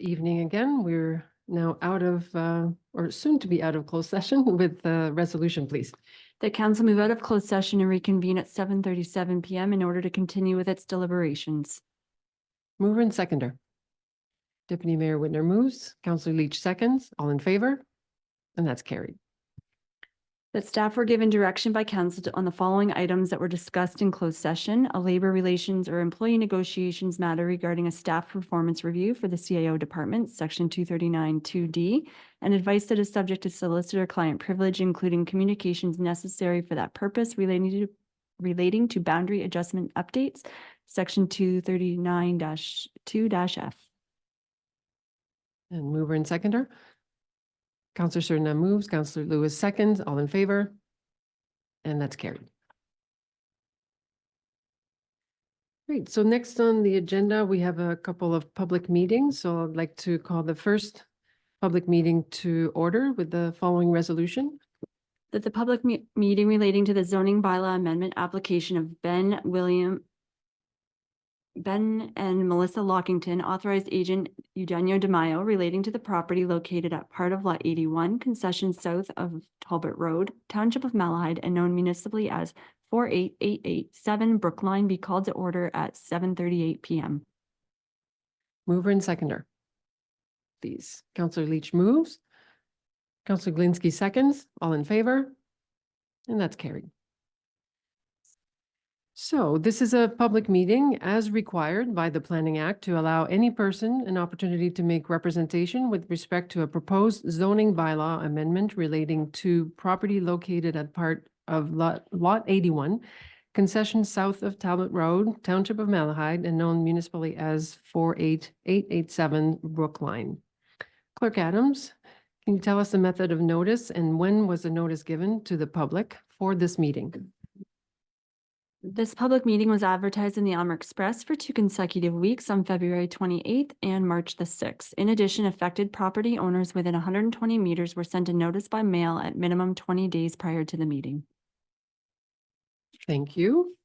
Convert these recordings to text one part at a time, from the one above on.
evening again. We're now out of, or soon to be out of closed session with the resolution, please. The council move out of closed session and reconvene at 7:37 PM in order to continue with its deliberations. Mover and seconder. Deputy Mayor Whitner moves, Councillor Leach seconds, all in favor? And that's carried. That staff were given direction by council on the following items that were discussed in closed session: a labor relations or employee negotiations matter regarding a staff performance review for the CAO department, section 239 2D, and advice that is subject to solicitor-client privilege, including communications necessary for that purpose relating to boundary adjustment updates, section 239-2-F. And mover and seconder. Councillor Serna moves, Councillor Lewis seconds, all in favor? And that's carried. Great. So next on the agenda, we have a couple of public meetings. So I'd like to call the first public meeting to order with the following resolution. That the public meeting relating to the zoning bylaw amendment application of Ben and Melissa Lockington, authorized agent Eugenio De Mayo, relating to the property located at part of Lot 81, concession south of Talbot Road, Township of Malahide, and known municipally as 48887 Brookline, be called to order at 7:38 PM. Mover and seconder. Please. Councillor Leach moves. Councillor Glinski seconds, all in favor? And that's carried. So this is a public meeting as required by the Planning Act to allow any person an opportunity to make representation with respect to a proposed zoning bylaw amendment relating to property located at part of Lot 81, concession south of Talbot Road, Township of Malahide, and known municipally as 48887 Brookline. Clerk Adams, can you tell us the method of notice and when was the notice given to the public for this meeting? This public meeting was advertised in the Aylmer Express for 2 consecutive weeks on February 28th and March the 6th. In addition, affected property owners within 120 meters were sent a notice by mail at minimum 20 days prior to the meeting. Thank you.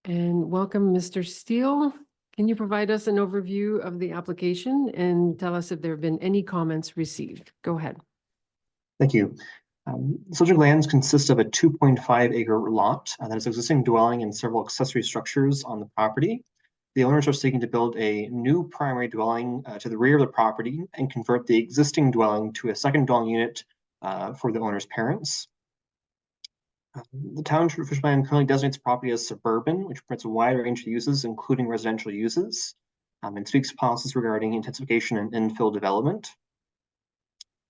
And welcome, Mr. Steele. Can you provide us an overview of the application and tell us if there have been any comments received? Go ahead. Thank you. Subject lands consist of a 2.5 acre lot that has existing dwelling and several accessory structures on the property. The owners are seeking to build a new primary dwelling to the rear of the property and convert the existing dwelling to a second dwelling unit for the owner's parents. The township official plan currently designates the property as suburban, which permits a wide range of uses, including residential uses, and speaks to policies regarding intensification and infill development.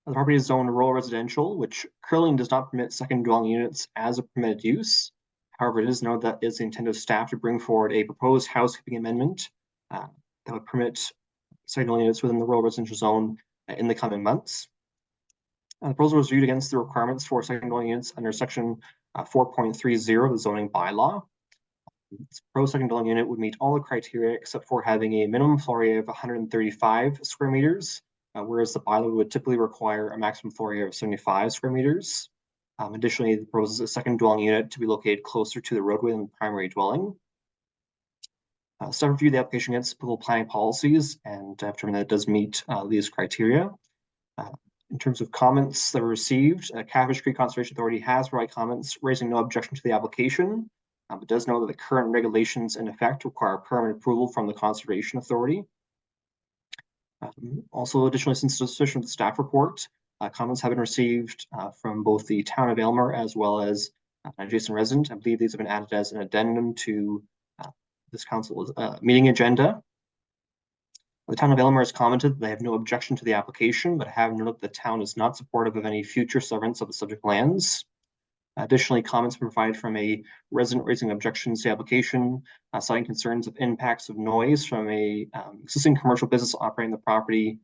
The property is zoned rural residential, which currently does not permit second dwelling units as a permitted use. However, it is noted that it's the intent of staff to bring forward a proposed housekeeping amendment that would permit second dwelling units within the rural residential zone in the coming months. The proposal was viewed against the requirements for second dwelling units under section 4.30 of the zoning bylaw. This proposed second dwelling unit would meet all the criteria except for having a minimum floor area of 135 square meters. Whereas the bylaw would typically require a maximum floor area of 75 square meters. Additionally, it proposes a second dwelling unit to be located closer to the roadway than the primary dwelling. Staff reviewed the application against applicable planning policies and determined that it does meet these criteria. In terms of comments that were received, Catfish Creek Conservation Authority has provided comments raising no objection to the application, but does know that the current regulations in effect require permanent approval from the Conservation Authority. Also, additionally, since the submission of the staff report, comments have been received from both the town of Aylmer as well as an adjacent resident. I believe these have been added as an addendum to this council's meeting agenda. The town of Aylmer has commented that they have no objection to the application, but have noted that the town is not supportive of any future severance of the subject lands. Additionally, comments provided from a resident raising objections to the application, citing concerns of impacts of noise from a existing commercial business operating the property,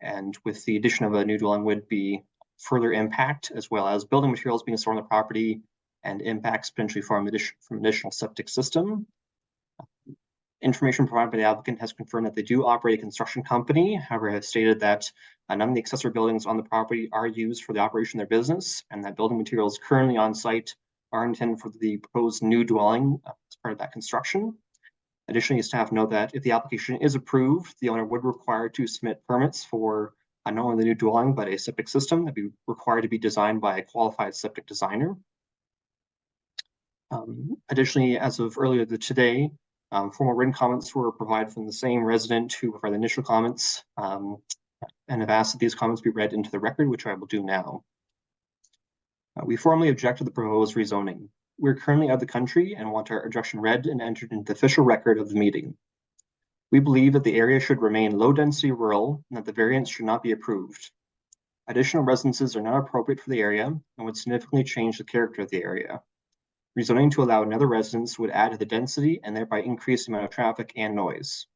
and with the addition of a new dwelling would be further impact, as well as building materials being stored on the property and impacts potentially from additional septic system. Information provided by the applicant has confirmed that they do operate a construction company, however, has stated that none of the accessory buildings on the property are used for the operation of their business, and that building materials currently on site are intended for the proposed new dwelling as part of that construction. Additionally, staff note that if the application is approved, the owner would require to submit permits for not only the new dwelling, but a septic system that be required to be designed by a qualified septic designer. Additionally, as of earlier today, formal written comments were provided from the same resident who provided the initial comments and have asked that these comments be read into the record, which I will do now. We formally object to the proposed rezoning. We're currently out of the country and want our objection read and entered into the official record of the meeting. We believe that the area should remain low-density rural and that the variance should not be approved. Additional residences are not appropriate for the area and would significantly change the character of the area. Rezoning to allow another residence would add to the density and thereby increase the amount of traffic and noise.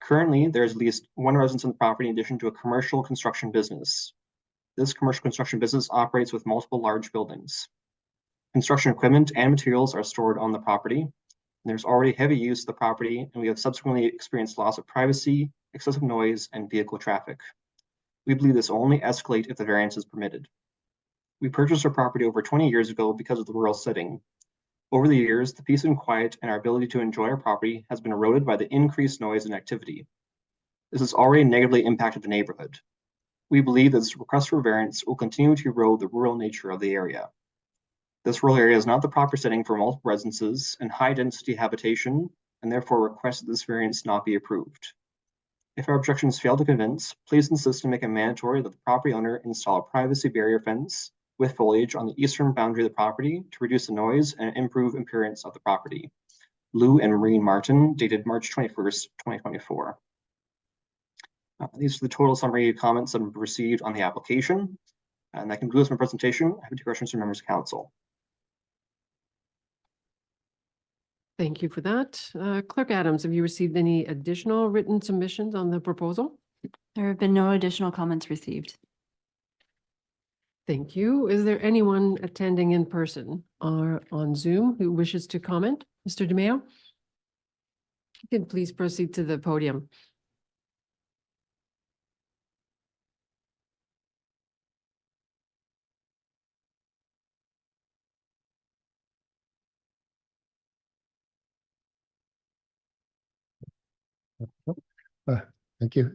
Currently, there is at least one residence on the property in addition to a commercial construction business. This commercial construction business operates with multiple large buildings. Construction equipment and materials are stored on the property. There's already heavy use of the property, and we have subsequently experienced loss of privacy, excessive noise, and vehicle traffic. We believe this will only escalate if the variance is permitted. We purchased our property over 20 years ago because of the rural setting. Over the years, the peace and quiet and our ability to enjoy our property has been eroded by the increased noise and activity. This has already negatively impacted the neighborhood. We believe that this request for variance will continue to erode the rural nature of the area. This rural area is not the proper setting for multiple residences and high-density habitation, and therefore request that this variance not be approved. If our objections fail to convince, please insist and make it mandatory that the property owner install a privacy barrier fence with foliage on the eastern boundary of the property to reduce the noise and improve appearance of the property. Lou and Maureen Martin, dated March 21st, 2024. These are the total summary comments that I've received on the application. And that concludes my presentation. I have 2 questions from members of council. Thank you for that. Clerk Adams, have you received any additional written submissions on the proposal? There have been no additional comments received. Thank you. Is there anyone attending in person or on Zoom who wishes to comment? Mr. DeMeo? You can please proceed to the podium. Thank you.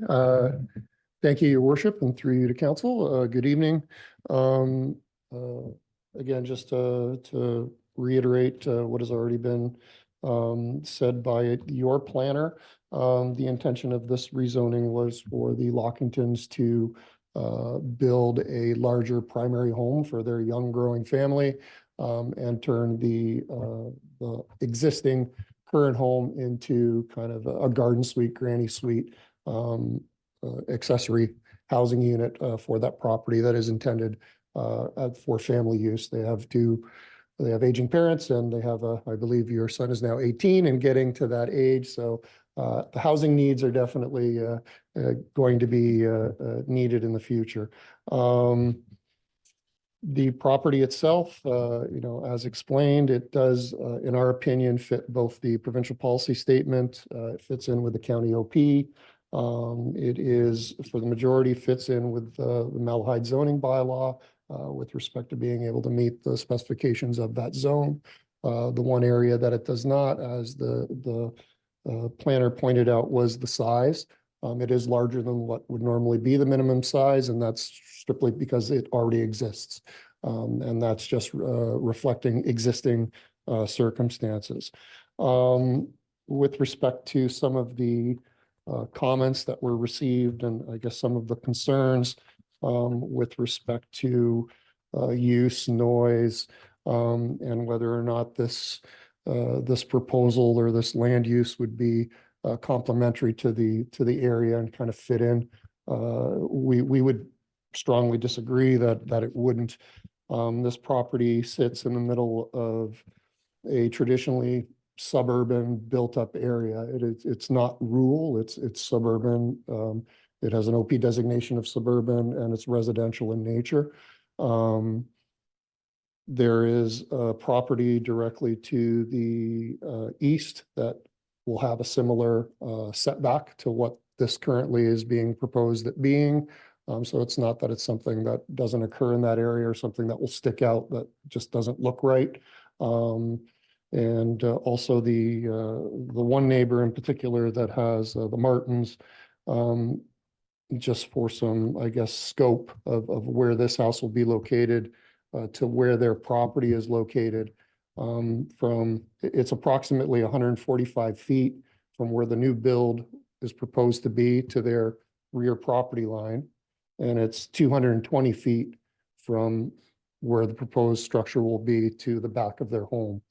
Thank you, Your Worship, and through you to council. Good evening. Again, just to reiterate what has already been said by your planner, the intention of this rezoning was for the Lockingtons to build a larger primary home for their young growing family and turn the existing current home into kind of a garden suite, granny suite, accessory housing unit for that property that is intended for family use. They have aging parents, and they have I believe your son is now 18 and getting to that age. So the housing needs are definitely going to be needed in the future. The property itself, as explained, it does, in our opinion, fit both the provincial policy statement. It fits in with the county OP. It is, for the majority, fits in with the Malahide zoning bylaw with respect to being able to meet the specifications of that zone. The one area that it does not, as the planner pointed out, was the size. It is larger than what would normally be the minimum size, and that's strictly because it already exists. And that's just reflecting existing circumstances. With respect to some of the comments that were received, and I guess some of the concerns with respect to use, noise, and whether or not this proposal or this land use would be complementary to the area and kind of fit in. We would strongly disagree that it wouldn't. This property sits in the middle of a traditionally suburban built-up area. It's not rural, it's suburban. It has an OP designation of suburban, and it's residential in nature. There is a property directly to the east that will have a similar setback to what this currently is being proposed at being. So it's not that it's something that doesn't occur in that area or something that will stick out that just doesn't look right. And also the one neighbor in particular that has the Martins, just for some, I guess, scope of where this house will be located to where their property is located. It's approximately 145 feet from where the new build is proposed to be to their rear property line. And it's 220 feet from where the proposed structure will be to the back of their home.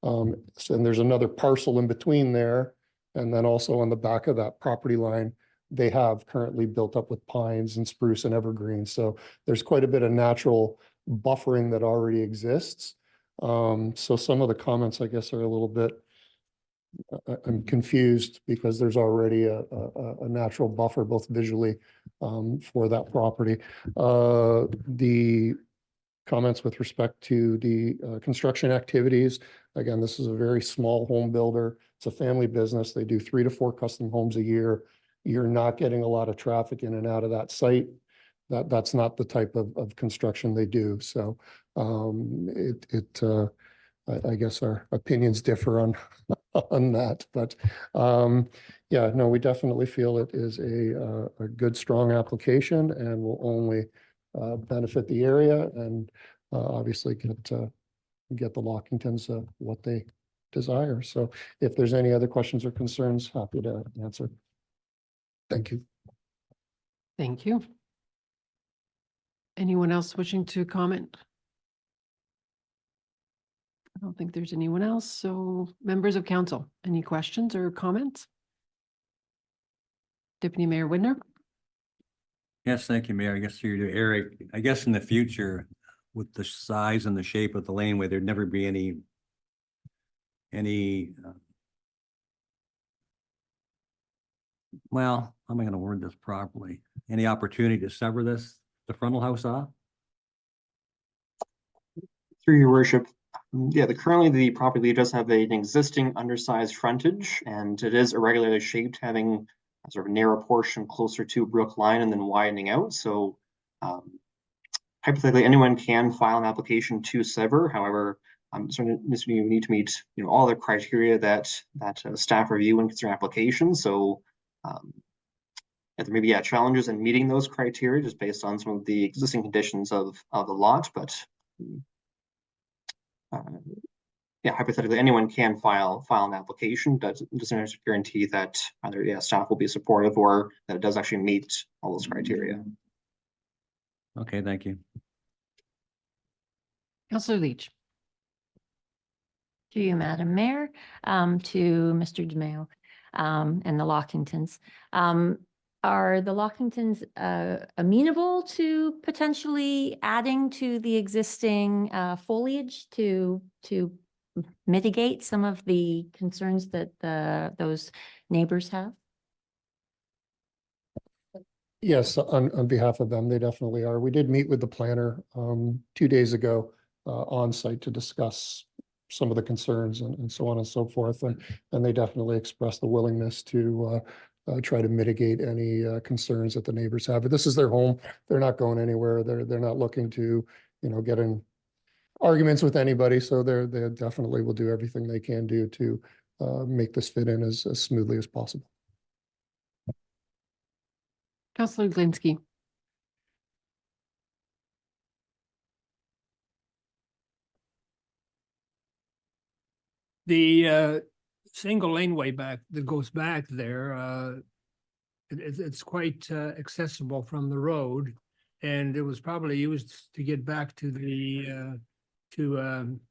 And there's another parcel in between there. And then also on the back of that property line, they have currently built up with pines and spruce and evergreen. So there's quite a bit of natural buffering that already exists. So some of the comments, I guess, are a little bit, I'm confused because there's already a natural buffer, both visually for that property. The comments with respect to the construction activities. Again, this is a very small home builder. It's a family business. They do 3 to 4 custom homes a year. You're not getting a lot of traffic in and out of that site. That's not the type of construction they do. So I guess our opinions differ on that, but yeah, no, we definitely feel it is a good, strong application and will only benefit the area and obviously get the Lockingtons what they desire. So if there's any other questions or concerns, happy to answer. Thank you. Thank you. Anyone else wishing to comment? I don't think there's anyone else. So members of council, any questions or comments? Deputy Mayor Widner? Yes, thank you, Mayor. I guess through to Eric, I guess in the future, with the size and the shape of the laneway, there'd never be well, how am I going to word this properly? Any opportunity to sever the frontal house off? Through your worship, yeah, currently the property does have an existing undersized frontage, and it is irregularly shaped, having a sort of narrow portion closer to Brook Line and then widening out. So hypothetically, anyone can file an application to sever. However, certainly you need to meet all the criteria that staff review when considering applications. So there may be challenges in meeting those criteria just based on some of the existing conditions of the lot, but yeah, hypothetically, anyone can file an application. Doesn't guarantee that either staff will be supportive or that it does actually meet all those criteria. Okay, thank you. Councillor Leach? To you, Madam Mayor, to Mr. DeMayo, and the Lockingtons. Are the Lockingtons amenable to potentially adding to the existing foliage to mitigate some of the concerns that those neighbors have? Yes, on behalf of them, they definitely are. We did meet with the planner 2 days ago on site to discuss some of the concerns and so on and so forth. And they definitely expressed the willingness to try to mitigate any concerns that the neighbors have. But this is their home. They're not going anywhere. They're not looking to, get in arguments with anybody. So they definitely will do everything they can do to make this fit in as smoothly as possible. Councillor Glinski? The single laneway that goes back there, it's quite accessible from the road, and it was probably used to get back to the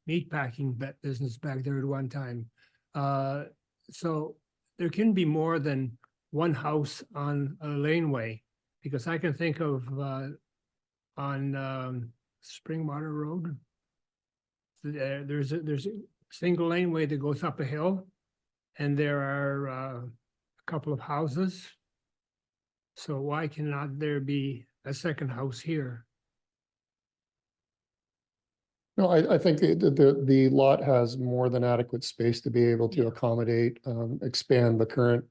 meat packing business back there at one time. So there can be more than one house on a laneway, because I can think of on Springwater Road, there's a single laneway that goes up a hill, and there are a couple of houses. So why cannot there be a second house here? No, I think the lot has more than adequate space to be able to Yeah. accommodate, expand the current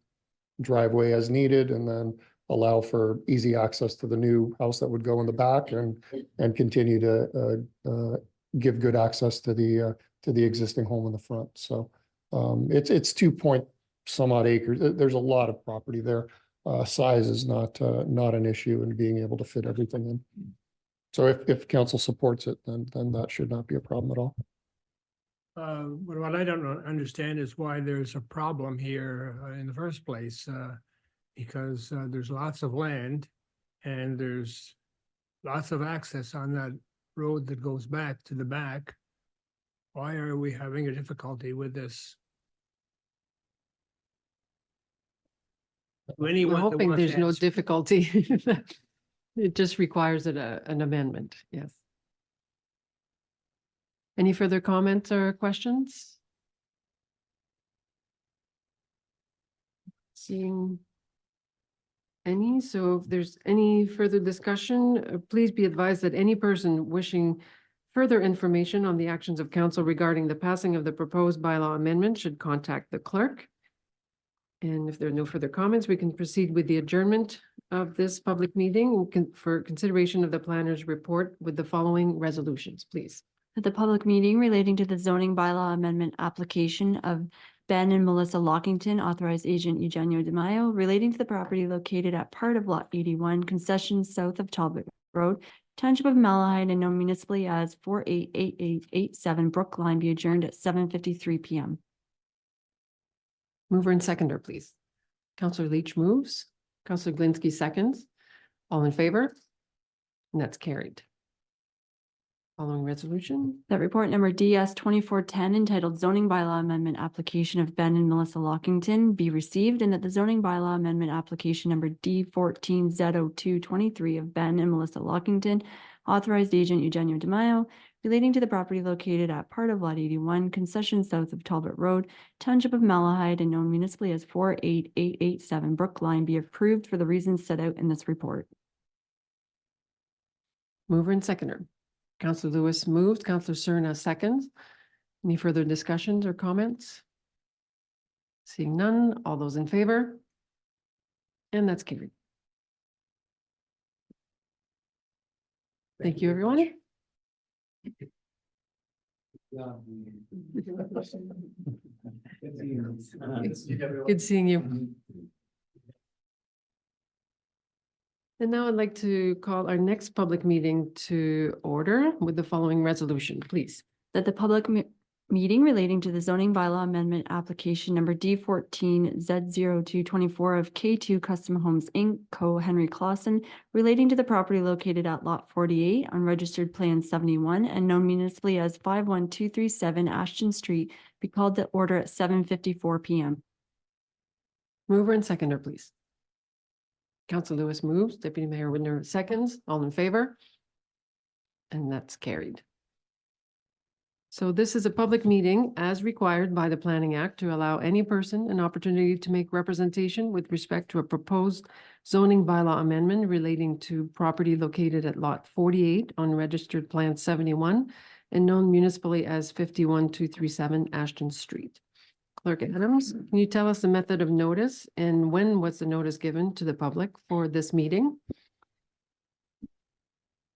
driveway as needed, and then allow for easy access to the new house that would go in the back and continue to give good access to the to the existing home in the front. So it's 2 point some odd acres. There's a lot of property there. Size is not an issue in being able to fit everything in. So if council supports it, then that should not be a problem at all. But what I don't understand is why there's a problem here in the first place. Because there's lots of land and there's lots of access on that road that goes back to the back. Why are we having a difficulty with this? We're Anyone that hoping wants there's to no answer- difficulty. It just requires an amendment, yes. Any further comments or questions? Seeing any, so if there's any further discussion, please be advised that any person wishing further information on the actions of council regarding the passing of the proposed bylaw amendment should contact the clerk. And if there are no further comments, we can proceed with the adjournment of this public meeting for consideration of the planner's report with the following resolutions, please. At the public meeting relating to the zoning bylaw amendment application of Ben and Melissa Lockington, authorized agent Eugenio De Mayo, relating to the property located at part of Lot 81, concession south of Talbot Road, Township of Malahide, and known municipally as 488887 Brookline, be adjourned at 7:53 PM. Mover and seconder, please. Counselor Leach moves. Counselor Glinski seconds. All in favor? And that's carried. Following resolution. That report number DS 2410 entitled zoning bylaw amendment application of Ben and Melissa Lockington be received, and that the zoning bylaw amendment application number D14Z0223 of Ben and Melissa Lockington, authorized agent Eugenio De Mayo, relating to the property located at part of Lot 81, concession south of Talbot Road, Township of Malahide, and known municipally as 48887 Brookline, be approved for the reasons set out in this report. Mover and seconder. Counselor Lewis moved. Counselor Cerna seconds. Any further discussions or comments? Seeing none, all those in favor? And that's carried. Thank you, everyone. Good seeing you. And now I'd like to call our next public meeting to order with the following resolution, please. That the public meeting relating to the zoning bylaw amendment application number D14Z0224 of K2 Custom Homes Inc., Co. Henry Clausen, relating to the property located at Lot 48 on Registered Plan 71 and known municipally as 51237 Ashton Street, be called to order at 7:54 PM. Mover and seconder, please. Council Lewis moves, Deputy Mayor Widner seconds, all in favor? And that's carried. So this is a public meeting as required by the Planning Act to allow any person an opportunity to make representation with respect to a proposed zoning bylaw amendment relating to property located at Lot 48 on Registered Plan 71 and known municipally as 51237 Ashton Street. Clerk Adams, can you tell us the method of notice and when was the notice given to the public for this meeting?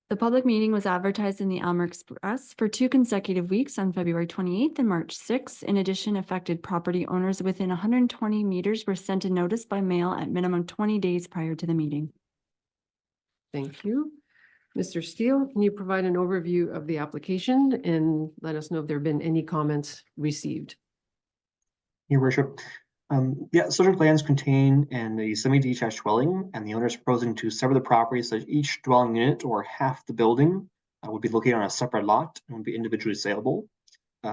The public meeting was advertised in the Aylmer Express for 2 consecutive weeks on February 28th and March 6th. In addition, affected property owners within 120 meters were sent a notice by mail at minimum 20 days prior to the meeting. Thank you. Mr. Steele, can you provide an overview of the application and let us know if there have been any comments received? Your worship, subject lands contain a semi-detached dwelling, and the owner is proposing to sever the property so that each dwelling unit or half the building would be located on a separate lot and would be individually saleable.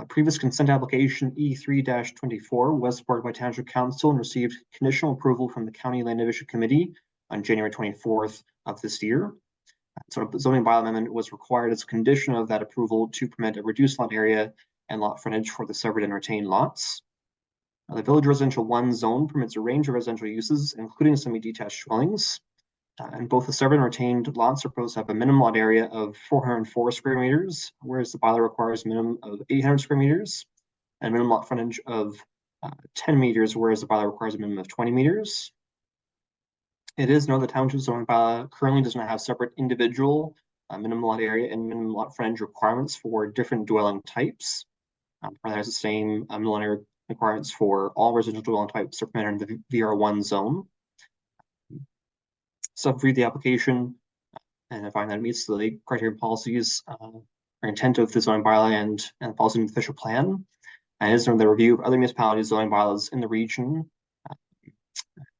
Previous consent application E3-24 was supported by Township Council and received conditional approval from the County Land Division Committee on January 24th of this year. So the zoning bylaw amendment was required as a condition of that approval to permit a reduced lot area and lot frontage for the severed and retained lots. The Village Residential 1 zone permits a range of residential uses, including semi-detached dwellings. And both the severed and retained lots are proposed to have a minimum lot area of 404 square meters, whereas the bylaw requires a minimum of 800 square meters, and a minimum lot frontage of 10 meters, whereas the bylaw requires a minimum of 20 meters. It is known the Township zoning bylaw currently does not have separate individual minimum lot area and minimum lot frontage requirements for different dwelling types. Probably has the same millennial requirements for all residential dwelling types are permitted in the VR1 zone. So read the application and I find that it meets the criteria and policies or intent of the zoning bylaw and policy in the official plan. And is the review of other municipalities' zoning bylaws in the region,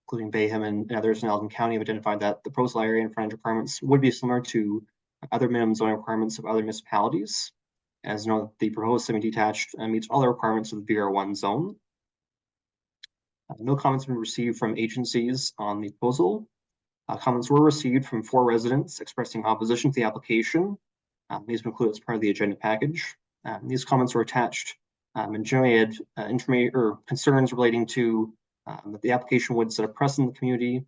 including Bayham and others in Elgin County, have identified that the proposal area and frontage requirements would be similar to other minimum zoning requirements of other municipalities. As you know, the proposed semi-detached meets all the requirements of the VR1 zone. No comments have been received from agencies on the proposal. Comments were received from 4 residents expressing opposition to the application. These were included as part of the agenda package. These comments were attached and generally had information or concerns relating to that the application would set a precedent in the community,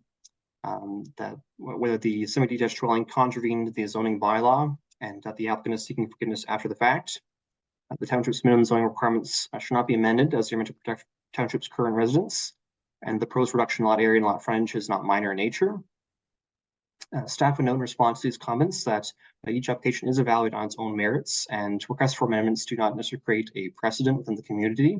that whether the semi-detached dwelling contravened the zoning bylaw, and that the applicant is seeking forgiveness after the fact. The township's minimum zoning requirements should not be amended as they are meant to protect township's current residents, and the proposed reduction in lot area and lot frontage is not minor in nature. Staff would note in response to these comments that each application is evaluated on its own merits, and requests for amendments do not necessarily create a precedent within the community.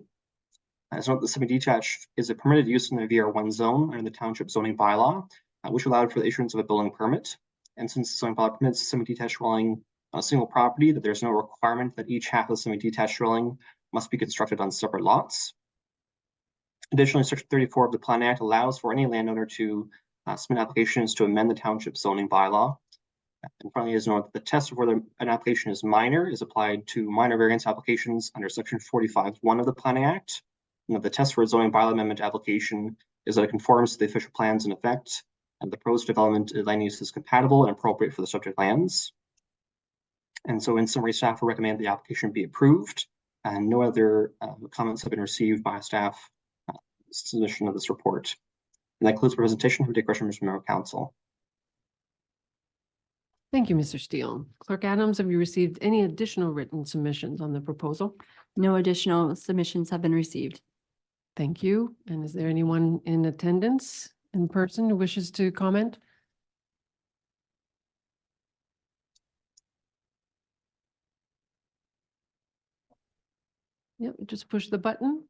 As note, the semi-detached is a permitted use in the VR1 zone under the township zoning bylaw, which allowed for the issuance of a building permit. And since the zoning bylaw permits semi-detached dwelling on a single property, that there's no requirement that each half of the semi-detached dwelling must be constructed on separate lots. Additionally, Section 34 of the Plan Act allows for any landowner to submit applications to amend the township zoning bylaw. And finally, is noted that the test of whether an application is minor is applied to minor variance applications under Section 45(1) of the Planning Act. And the test for a zoning bylaw amendment application is that it conforms to the official plans in effect, and the proposed development land use is compatible and appropriate for the subject lands. And so in summary, staff will recommend the application be approved, and no other comments have been received by staff submission of this report. And that concludes the presentation. We take questions from our council. Thank you, Mr. Steele. Clerk Adams, have you received any additional written submissions on the proposal? No additional submissions have been received. Thank you. And is there anyone in attendance in person who wishes to comment? Yep, just push the button.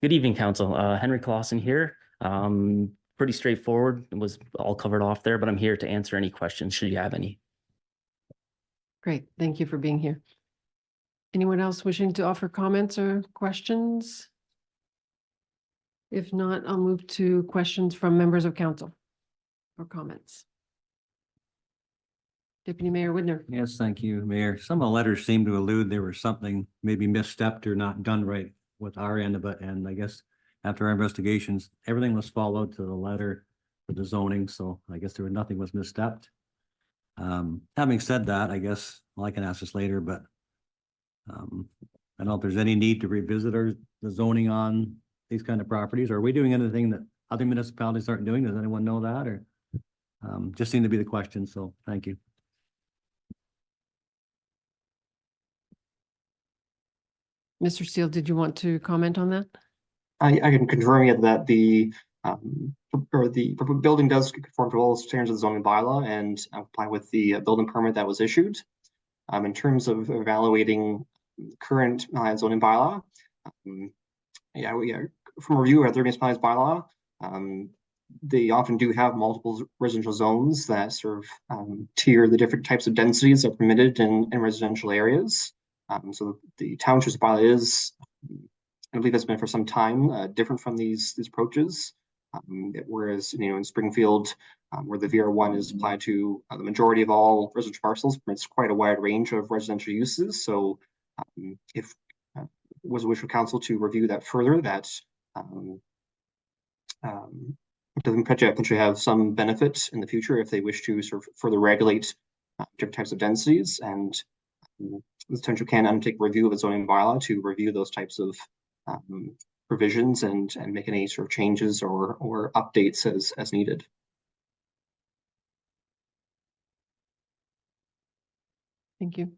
Good evening, Council. Henry Clausen here. Pretty straightforward. It was all covered off there, but I'm here to answer any questions should you have any. Great. Thank you for being here. Anyone else wishing to offer comments or questions? If not, I'll move to questions from members of council or comments. Deputy Mayor Widner. Yes, thank you, Mayor. Some of the letters seem to allude there was something maybe misstepped or not done right with our end of it. And I guess after our investigations, everything was followed to the letter for the zoning. So I guess nothing was misstepped. Having said that, I guess I can ask this later, but I don't know if there's any need to revisit the zoning on these kind of properties. Are we doing anything that other municipalities aren't doing? Does anyone know that, or just seemed to be the question? So thank you. Mr. Steele, did you want to comment on that? I can confirm yet that the building does conform to all standards of the zoning bylaw and comply with the building permit that was issued. In terms of evaluating current zoning bylaw, from review of other municipalities' bylaw, they often do have multiple residential zones that sort of tier the different types of densities that are permitted in residential areas. So the township's bylaw is, I believe has been for some time, different from these approaches. Whereas, in Springfield, where the VR1 is applied to the majority of all residential parcels, it's quite a wide range of residential uses. So if was a wish of council to review that further, that doesn't potentially have some benefit in the future if they wish to sort of further regulate different types of densities, and the township can undertake review of its zoning bylaw to review those types of provisions and make any sort of changes or updates as needed. Thank you.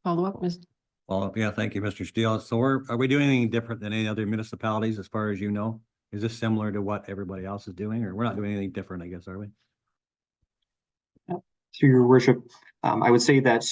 Follow up, Ms. Well, yeah, thank you, Mr. Steele. So are we doing anything different than any other municipalities as far as you know? Is this similar to what everybody else is doing, or we're not doing anything different, I guess, are we? Through your worship, I would say that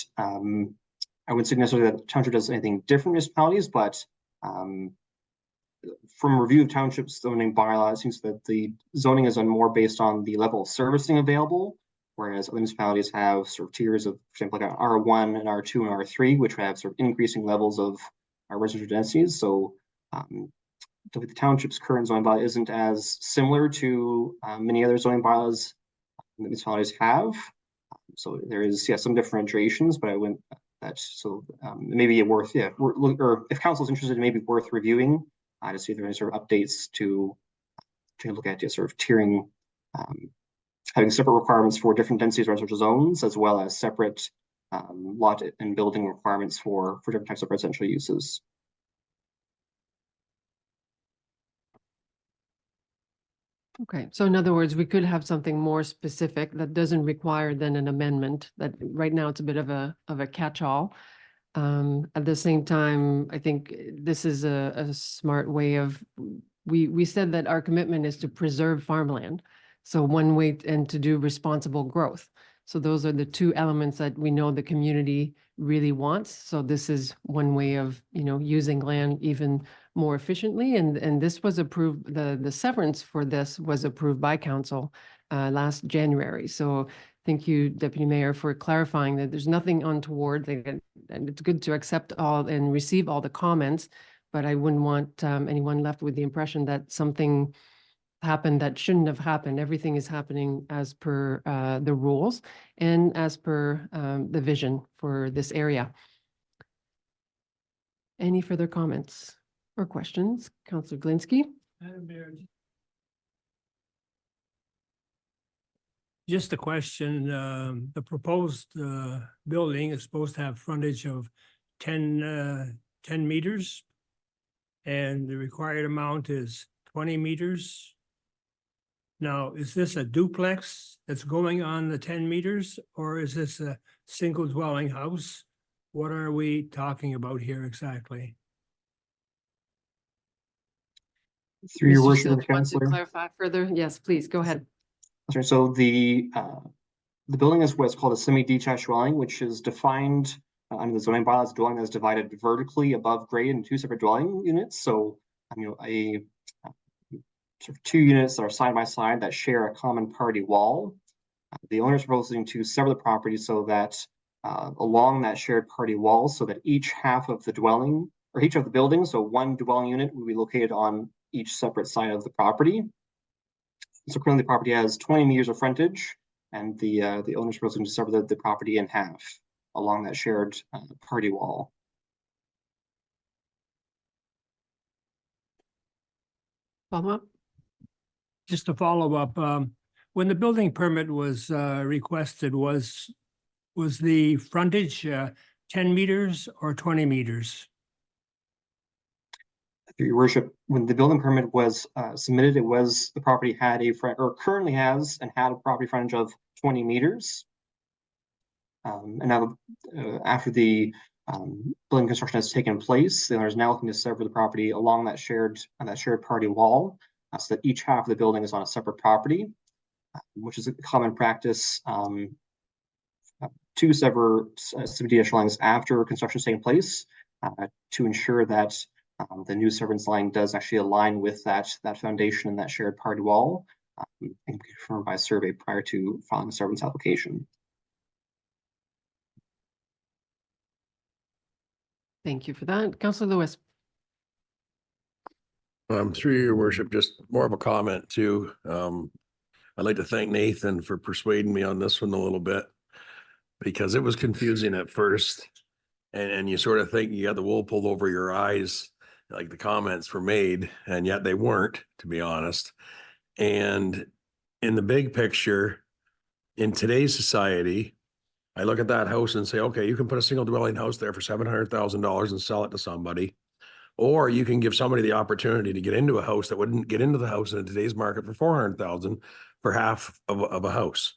I wouldn't say necessarily that the township does anything different from municipalities, but from review of township's zoning bylaws, it seems that the zoning is more based on the level of servicing available, whereas other municipalities have sort of tiers of, for example, like an R1 and R2 and R3, which have sort of increasing levels of residential densities. So the township's current zoning bylaw isn't as similar to many other zoning bylaws that municipalities have. So there is, yeah, some differentiations, but I wouldn't, maybe worth, or if council is interested, it may be worth reviewing to see if there are any sort of updates to look at sort of tiering, having separate requirements for different densities residential zones, as well as separate lot and building requirements for different types of residential uses. Okay, so in other words, we could have something more specific that doesn't require then an amendment, that right now it's a bit of a catch-all. At the same time, I think this is a smart way of, we said that our commitment is to preserve farmland. So one way and to do responsible growth. So those are the two elements that we know the community really wants. So this is one way of, using land even more efficiently. And this was approved, the severance for this was approved by council last January. So thank you, Deputy Mayor, for clarifying that there's nothing untoward, and it's good to accept all and receive all the comments, but I wouldn't want anyone left with the impression that something happened that shouldn't have happened. Everything is happening as per the rules and as per the vision for this area. Any further comments or questions? Councillor Glinski? Madam Mayor, just a question, the proposed building is supposed to have frontage of 10 meters. And the required amount is 20 meters. Now, is this a duplex that's going on the 10 meters, or is this a single dwelling house? What are we talking about here exactly? Through your Mr. worship, Silch, want to Councillor. clarify further? Yes, please, go ahead. So the building is what's called a semi-detached dwelling, which is defined under the zoning bylaws, dwelling that is divided vertically above grade into two separate dwelling units. So, a sort of two units that are side by side that share a common party wall. The owner is proposing to sever the property so that along that shared party wall, so that each half of the dwelling or each of the buildings, so one dwelling unit will be located on each separate side of the property. So currently the property has 20 meters of frontage, and the owner is proposing to sever the property in half along that shared party wall. Follow up? Just to follow up, when the building permit was requested, was the frontage 10 meters or 20 meters? Your worship, when the building permit was submitted, the property had currently has and had a property frontage of 20 meters. And now after the building construction has taken place, the owner is now looking to sever the property along that shared party wall, so that each half of the building is on a separate property, which is a common practice to sever semi-detached lines after construction is taking place, to ensure that the new severance line does actually align with that foundation and that shared party wall, and confirmed by survey prior to filing a severance application. Thank you for that. Councillor Lewis. Through your worship, just more of a comment too. I'd like to thank Nathan for persuading me on this one a little bit, because it was confusing at first. And you sort of think you got the wool pulled over your eyes, like the comments were made, and yet they weren't, to be honest. And in the big picture, in today's society, I look at that house and say, okay, you can put a single dwelling house there for $700,000 and sell it to somebody. Or you can give somebody the opportunity to get into a house that wouldn't get into the house in today's market for $400,000 for half of a house.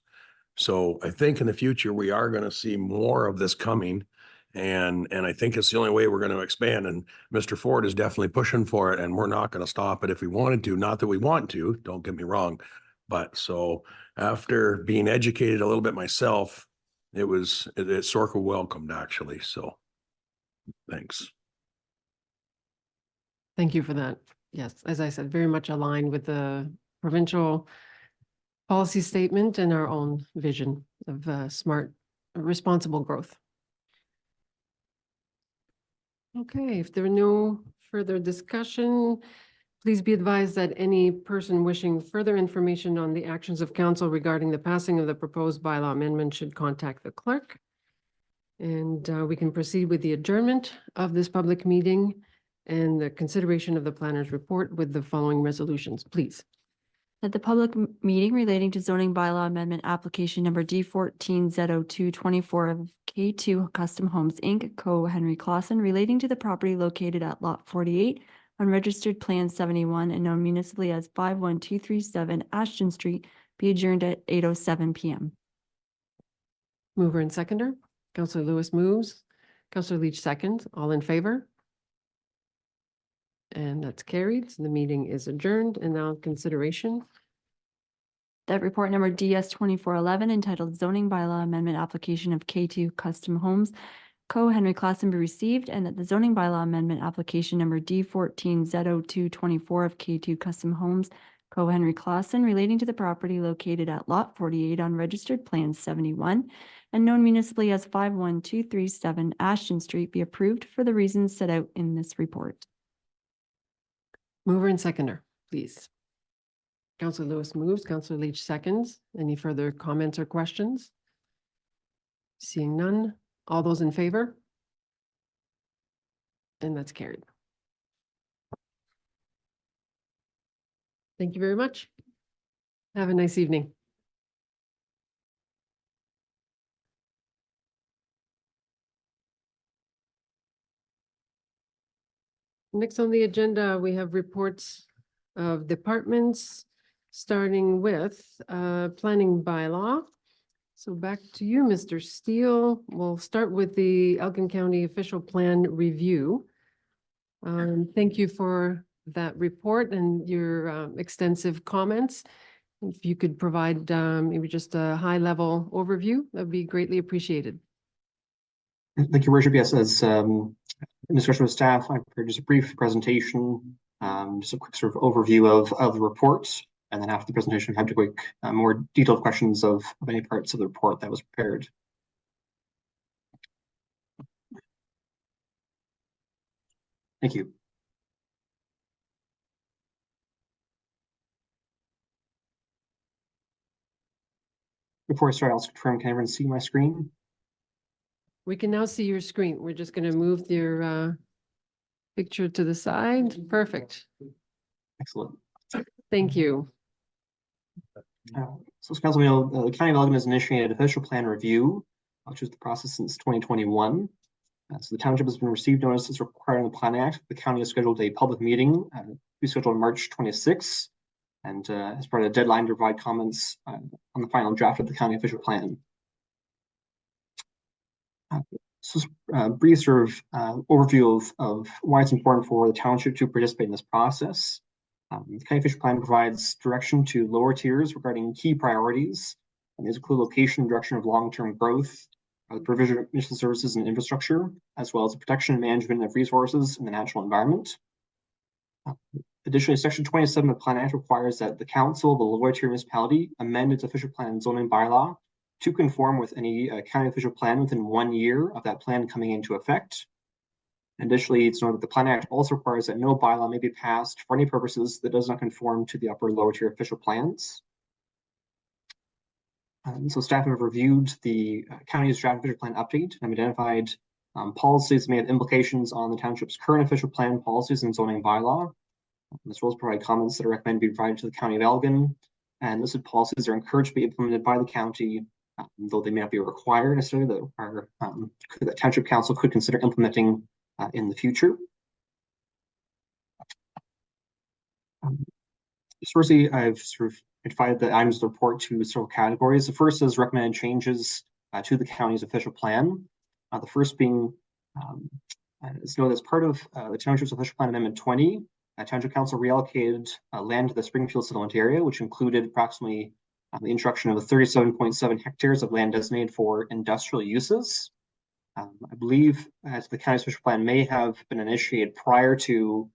So I think in the future, we are going to see more of this coming. And I think it's the only way we're going to expand. And Mr. Ford is definitely pushing for it, and we're not going to stop it if we wanted to. Not that we want to, don't get me wrong. But so after being educated a little bit myself, it's sort of welcomed, actually. So Thanks. Thank you for that. Yes, as I said, very much aligned with the provincial policy statement and our own vision of smart, responsible growth. Okay, if there are no further discussion, please be advised that any person wishing further information on the actions of council regarding the passing of the proposed bylaw amendment should contact the clerk. And we can proceed with the adjournment of this public meeting and the consideration of the planner's report with the following resolutions, please. That the public meeting relating to zoning bylaw amendment application number D14Z0224 of K2 Custom Homes, Inc., Co. Henry Clausen, relating to the property located at Lot 48 on Registered Plan 71 and known municipally as 51237 Ashton Street, be adjourned at 8:07 p.m. Mover and seconder. Councillor Lewis moves. Councillor Leach seconds. All in favor? And that's carried. So the meeting is adjourned. And now consideration. That report number DS 2411 entitled Zoning Bylaw Amendment Application of K2 Custom Homes, Co. Henry Clausen be received, and that the zoning bylaw amendment application number D14Z0224 of K2 Custom Homes, Co. Henry Clausen, relating to the property located at Lot 48 on Registered Plan 71 and known municipally as 51237 Ashton Street, be approved for the reasons set out in this report. Mover and seconder, please. Councillor Lewis moves. Councillor Leach seconds. Any further comments or questions? Seeing none. All those in favor? And that's carried. Thank you very much. Have a nice evening. Next on the agenda, we have reports of departments, starting with planning bylaw. So back to you, Mr. Steele. We'll start with the Elgin County Official Plan Review. Thank you for that report and your extensive comments. If you could provide maybe just a high-level overview, that'd be greatly appreciated. Thank you, Worship. Yes, as in discussion with staff, I prepared just a brief presentation, just a quick sort of overview of the report. And then after the presentation, I have to quick more detailed questions of any parts of the report that was prepared. Thank you. Before I start, I'll confirm, can everyone see my screen? We can now see your screen. We're just going to move your picture to the side. Perfect. Excellent. Thank you. So as council may know, the County of Elgin has initiated official plan review, which is the process since 2021. So the township has been received notice as required in the Planning Act. The county has scheduled a public meeting to be scheduled on March 26th, and as part of the deadline to provide comments on the final draft of the county official plan. So brief sort of overview of why it's important for the township to participate in this process. The county official plan provides direction to lower tiers regarding key priorities, and these include location and direction of long-term growth, the provision of municipal services and infrastructure, as well as the protection and management of resources in the natural environment. Additionally, Section 27 of the Plan Act requires that the council, the lower tier municipality, amend its official plan and zoning bylaw to conform with any county official plan within 1 year of that plan coming into effect. Additionally, it's noted that the Plan Act also requires that no bylaw may be passed for any purposes that does not conform to the upper and lower tier official plans. So staff have reviewed the county's draft official plan update and identified policies that may have implications on the township's current official plan policies and zoning bylaw. As well as provide comments that are recommended to be provided to the County of Elgin. And listed policies are encouraged to be implemented by the county, though they may not be required necessarily, that the Township Council could consider implementing in the future. Firstly, I've sort of divided the items of the report to several categories. The first is recommended changes to the county's official plan. The first being, it's noted as part of the Township's Official Plan Amendment 20, Township Council reallocated land to the Springfield settlement area, which included approximately the introduction of 37.7 hectares of land designated for industrial uses. I believe as the county's official plan may have been initiated prior to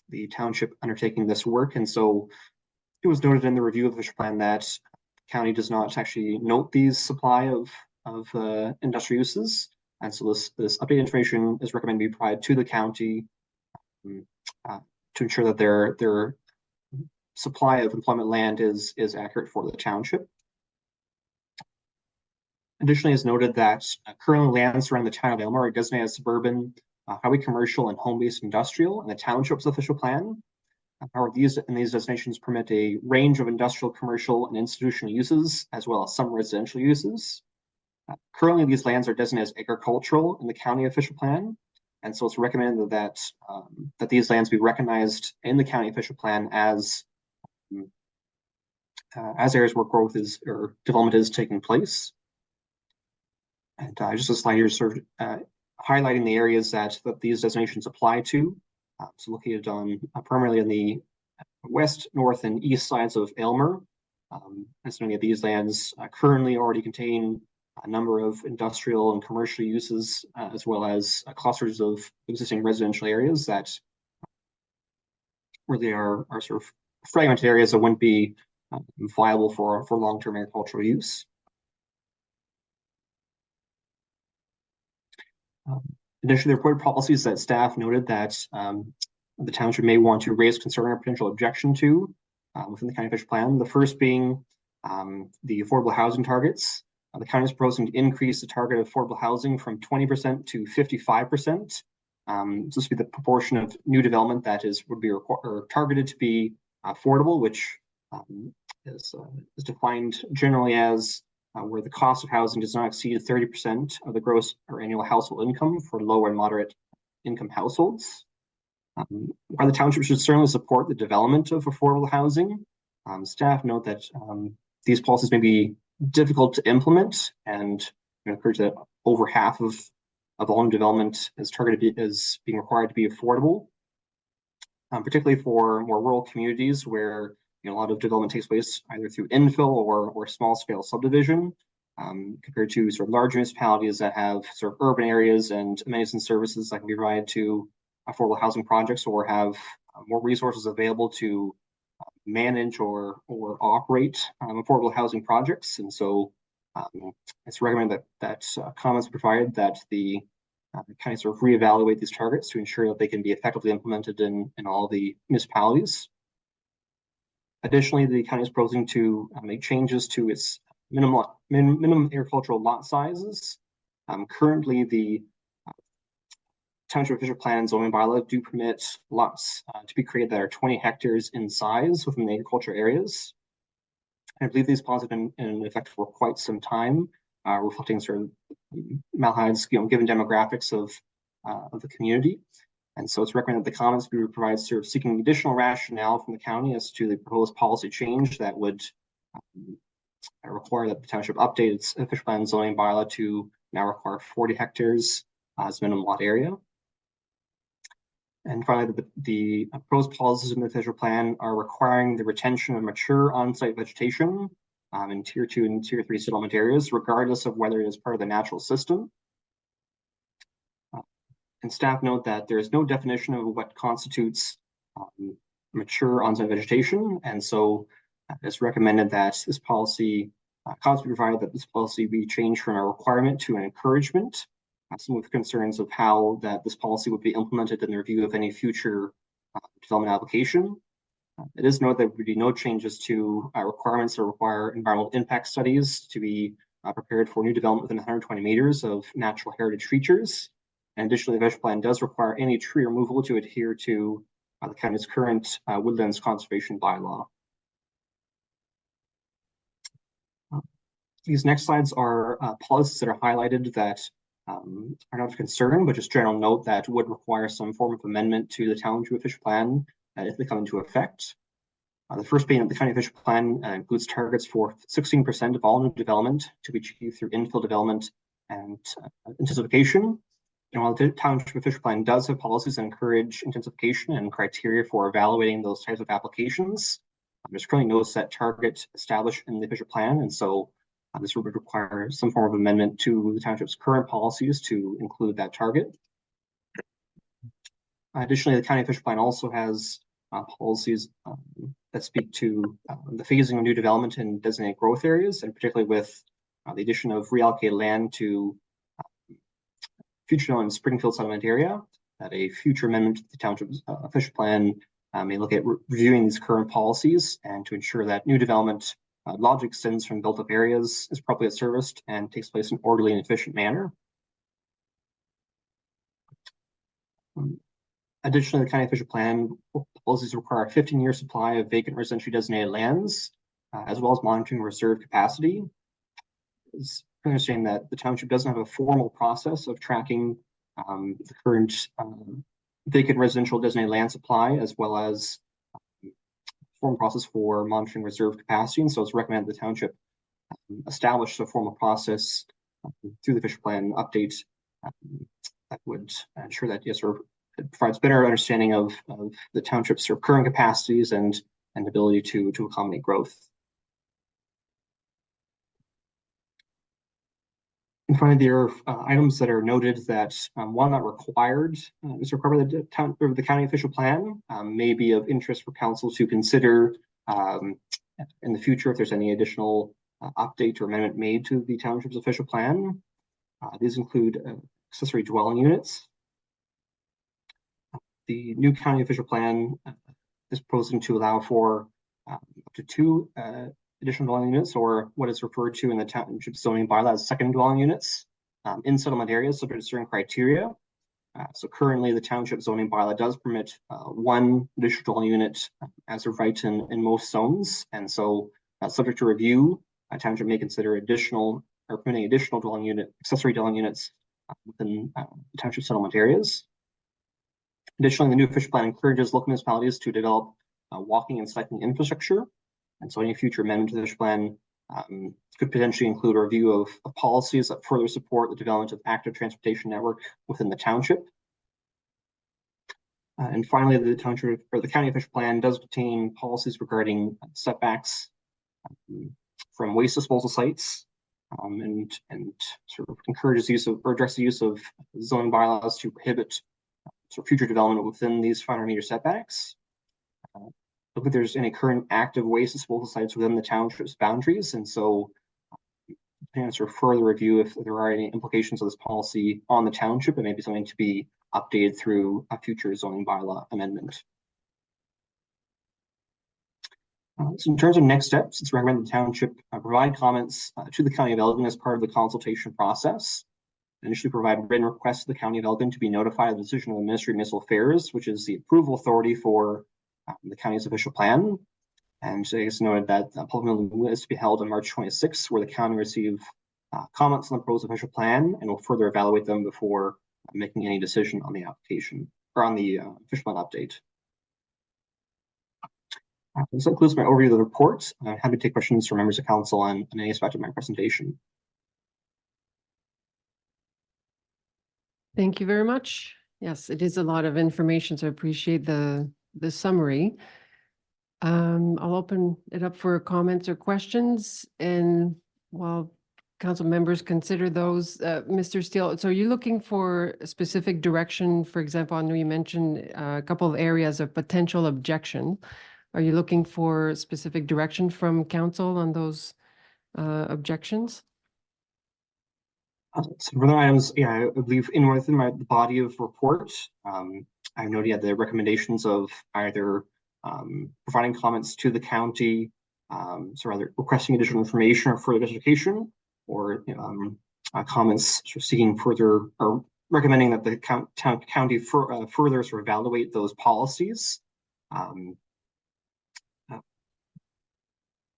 the township undertaking this work. And so it was noted in the review of the official plan that the county does not actually note these supply of industrial uses. And so this updated information is recommended to be provided to the county to ensure that their supply of employment land is accurate for the township. Additionally, it's noted that currently lands around the town of Aylmer are designated as suburban, highway commercial, and home-based industrial in the township's official plan. However, these designations permit a range of industrial, commercial, and institutional uses, as well as some residential uses. Currently, these lands are designated as agricultural in the county official plan, and so it's recommended that these lands be recognized in the county official plan as areas where growth is or development is taking place. And just a slide here, sort of highlighting the areas that these designations apply to. So located on primarily on the west, north, and east sides of Aylmer. As many of these lands currently already contain a number of industrial and commercial uses, as well as clusters of existing residential areas that really are sort of fragmented areas that wouldn't be viable for long-term agricultural use. Additionally, the reported policies that staff noted that the township may want to raise concern or potential objection to within the county official plan. The first being the affordable housing targets. The county is proposing to increase the target of affordable housing from 20% to 55%. So this would be the proportion of new development that would be targeted to be affordable, which is defined generally as where the cost of housing does not exceed 30% of the gross or annual household income for low and moderate income households. While the township should certainly support the development of affordable housing, staff note that these policies may be difficult to implement, and encourage that over half of all new development is targeted as being required to be affordable, particularly for more rural communities where a lot of development takes place either through infill or small scale subdivision, compared to sort of large municipalities that have sort of urban areas and amenities and services that can be provided to affordable housing projects, or have more resources available to manage or operate affordable housing projects. And so it's recommended that comments provided that the county sort of reevaluate these targets to ensure that they can be effectively implemented in all the municipalities. Additionally, the county is proposing to make changes to its minimum agricultural lot sizes. Currently, the township official plan and zoning bylaw do permit lots to be created that are 20 hectares in size within the agricultural areas. And I believe these policies have been in effect for quite some time, reflecting sort of Malahide given demographics of the community. And so it's recommended that the comments be provided sort of seeking additional rationale from the county as to the proposed policy change that would require that the township update its official plan zoning bylaw to now require 40 hectares as minimum lot area. And finally, the proposed policies in the official plan are requiring the retention of mature on-site vegetation in Tier 2 and Tier 3 settlement areas, regardless of whether it is part of the natural system. And staff note that there is no definition of what constitutes mature on-site vegetation, and so it's recommended that this policy, comments be provided that this policy be changed from a requirement to an encouragement. Some with concerns of how this policy would be implemented in the review of any future development application. It is noted that there would be no changes to requirements that require environmental impact studies to be prepared for new development within 120 meters of natural heritage features. And additionally, the official plan does require any tree removal to adhere to the county's current woodlands conservation bylaw. These next slides are policies that are highlighted that are not of concern, but just general note that would require some form of amendment to the township official plan if they come into effect. The first being that the county official plan includes targets for 16% of all new development to be achieved through infill development and intensification. And while the township official plan does have policies that encourage intensification and criteria for evaluating those types of applications, there's currently no set target established in the official plan, and so This would require some form of amendment to the township's current policies to include that target. Additionally, the county official plan also has policies that speak to the phasing of new development in designated growth areas, and particularly with the addition of reallocated land to future known Springfield settlement area. That a future amendment to the township's official plan may look at reviewing these current policies and to ensure that new development logic extends from built-up areas, is properly serviced, and takes place in an orderly and efficient manner. Additionally, the county official plan policies require a 15-year supply of vacant residentially designated lands, as well as monitoring reserve capacity. It's understanding that the township doesn't have a formal process of tracking the current vacant residential designated land supply, as well as formal process for monitoring reserve capacity. And so it's recommended the township establish a formal process through the official plan update that would ensure that it provides better understanding of the township's current capacities and ability to accommodate growth. And finally, there are items that are noted that, while not required, is required by the county official plan, may be of interest for council to consider in the future if there's any additional update or amendment made to the township's official plan. These include accessory dwelling units. The new county official plan is proposing to allow for up to 2 additional dwelling units, or what is referred to in the township zoning bylaw as second dwelling units in settlement areas subject to certain criteria. So currently the township zoning bylaw does permit 1 additional dwelling unit as a right in most zones. And so subject to review, township may consider additional or permitting additional dwelling unit, accessory dwelling units within the township settlement areas. Additionally, the new official plan encourages local municipalities to develop walking and cycling infrastructure. And so any future amendment to this plan could potentially include a review of policies that further support the development of active transportation network within the township. And finally, the township or the county official plan does contain policies regarding setbacks from waste disposal sites, and sort of encourages use of or addresses the use of zoning bylaws to prohibit future development within these 500-meter setbacks. Look if there's any current active waste disposal sites within the township's boundaries, and so answer further review if there are any implications of this policy on the township. It may be something to be updated through a future zoning bylaw amendment. So in terms of next steps, it's recommended the township provide comments to the County of Elgin as part of the consultation process. Initially provide written requests to the County of Elgin to be notified of the decision of the Ministry of Municipal Affairs, which is the approval authority for the county's official plan. And it's noted that public meeting is to be held on March 26th, where the county receive comments on the proposed official plan and will further evaluate them before making any decision on the application or on the official plan update. This concludes my overview of the report. I'm happy to take questions from members of council on any aspect of my presentation. Thank you very much. Yes, it is a lot of information, so I appreciate the summary. I'll open it up for comments or questions, and while council members consider those, Mr. Steele, so are you looking for a specific direction? For example, I know you mentioned a couple of areas of potential objection. Are you looking for specific direction from council on those objections? Some further items, I believe within the body of report, I noted the recommendations of either providing comments to the county, so either requesting additional information or further justification, or comments seeking further or recommending that the county further evaluate those policies.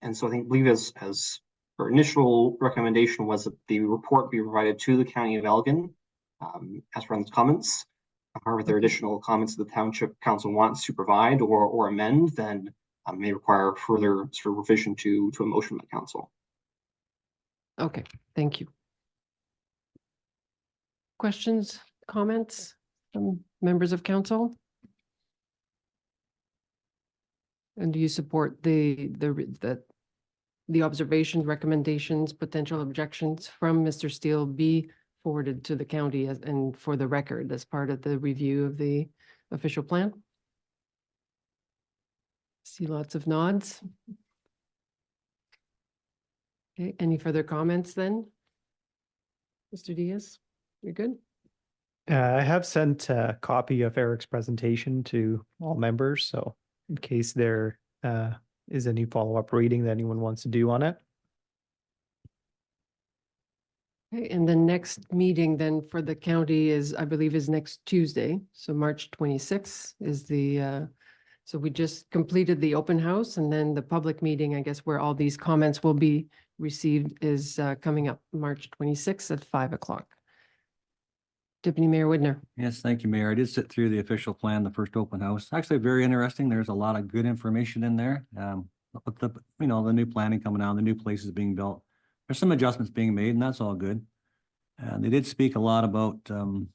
And so I believe as our initial recommendation was that the report be provided to the County of Elgin as per the comments. However, if there are additional comments that the Township Council wants to provide or amend, then may require further revision to a motion by council. Okay, thank you. Questions, comments from members of council? And do you support the the observations, recommendations, potential objections from Mr. Steele be forwarded to the county and for the record as part of the review of the official plan. See lots of nods. Okay, any further comments then? Mr. Diaz, you're good? I have sent a copy of Eric's presentation to all members, so in case there is any follow-up reading that anyone wants to do on it. Okay, and the next meeting then for the county is, I believe, is next Tuesday. So March 26th is the, so we just completed the open house, and then the public meeting, I guess, where all these comments will be received is coming up March 26th at 5 o'clock. Deputy Mayor Widner. Yes, thank you, Mayor. I did sit through the official plan, the first open house. Actually, very interesting. There's a lot of good information in there. With the, you know, the new planning coming out, the new places being built. There's some adjustments being made, and that's all good. And they did speak a lot about the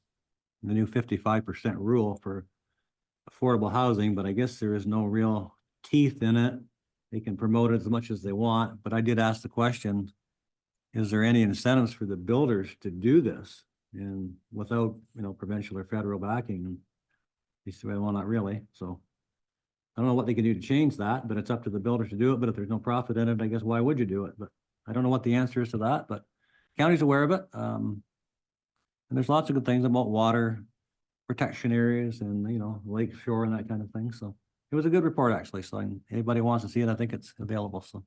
new 55% rule for affordable housing, but I guess there is no real teeth in it. They can promote it as much as they want, but I did ask the question, is there any incentives for the builders to do this? And without, you know, provincial or federal backing, and they said, well, not really. So I don't know what they can do to change that, but it's up to the builders to do it. But if there's no profit in it, I guess why would you do it? But I don't know what the answer is to that, but county's aware of it. And there's lots of good things about water protection areas and, you know, lake shore and that kind of thing. So it was a good report, actually. So anybody wants to see it, I think it's available. So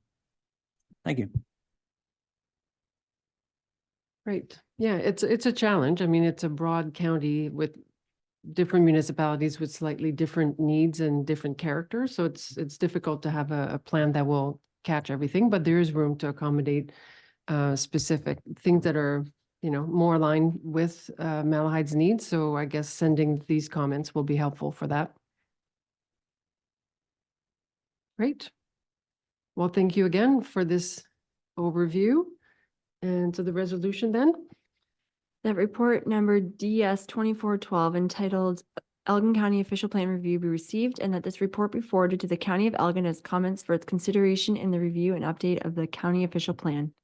thank you. Great. Yeah, it's a challenge. I mean, it's a broad county with different municipalities with slightly different needs and different characters. So it's difficult to have a plan that will catch everything, but there is room to accommodate specific things that are, you know, more aligned with Malahide's needs. So I guess sending these comments will be helpful for that. Great. Well, thank you again for this overview. And to the resolution then? That report number DS 2412 entitled Elgin County Official Plan Review be received, and that this report be forwarded to the County of Elgin as comments for its consideration in the review and update of the county official plan.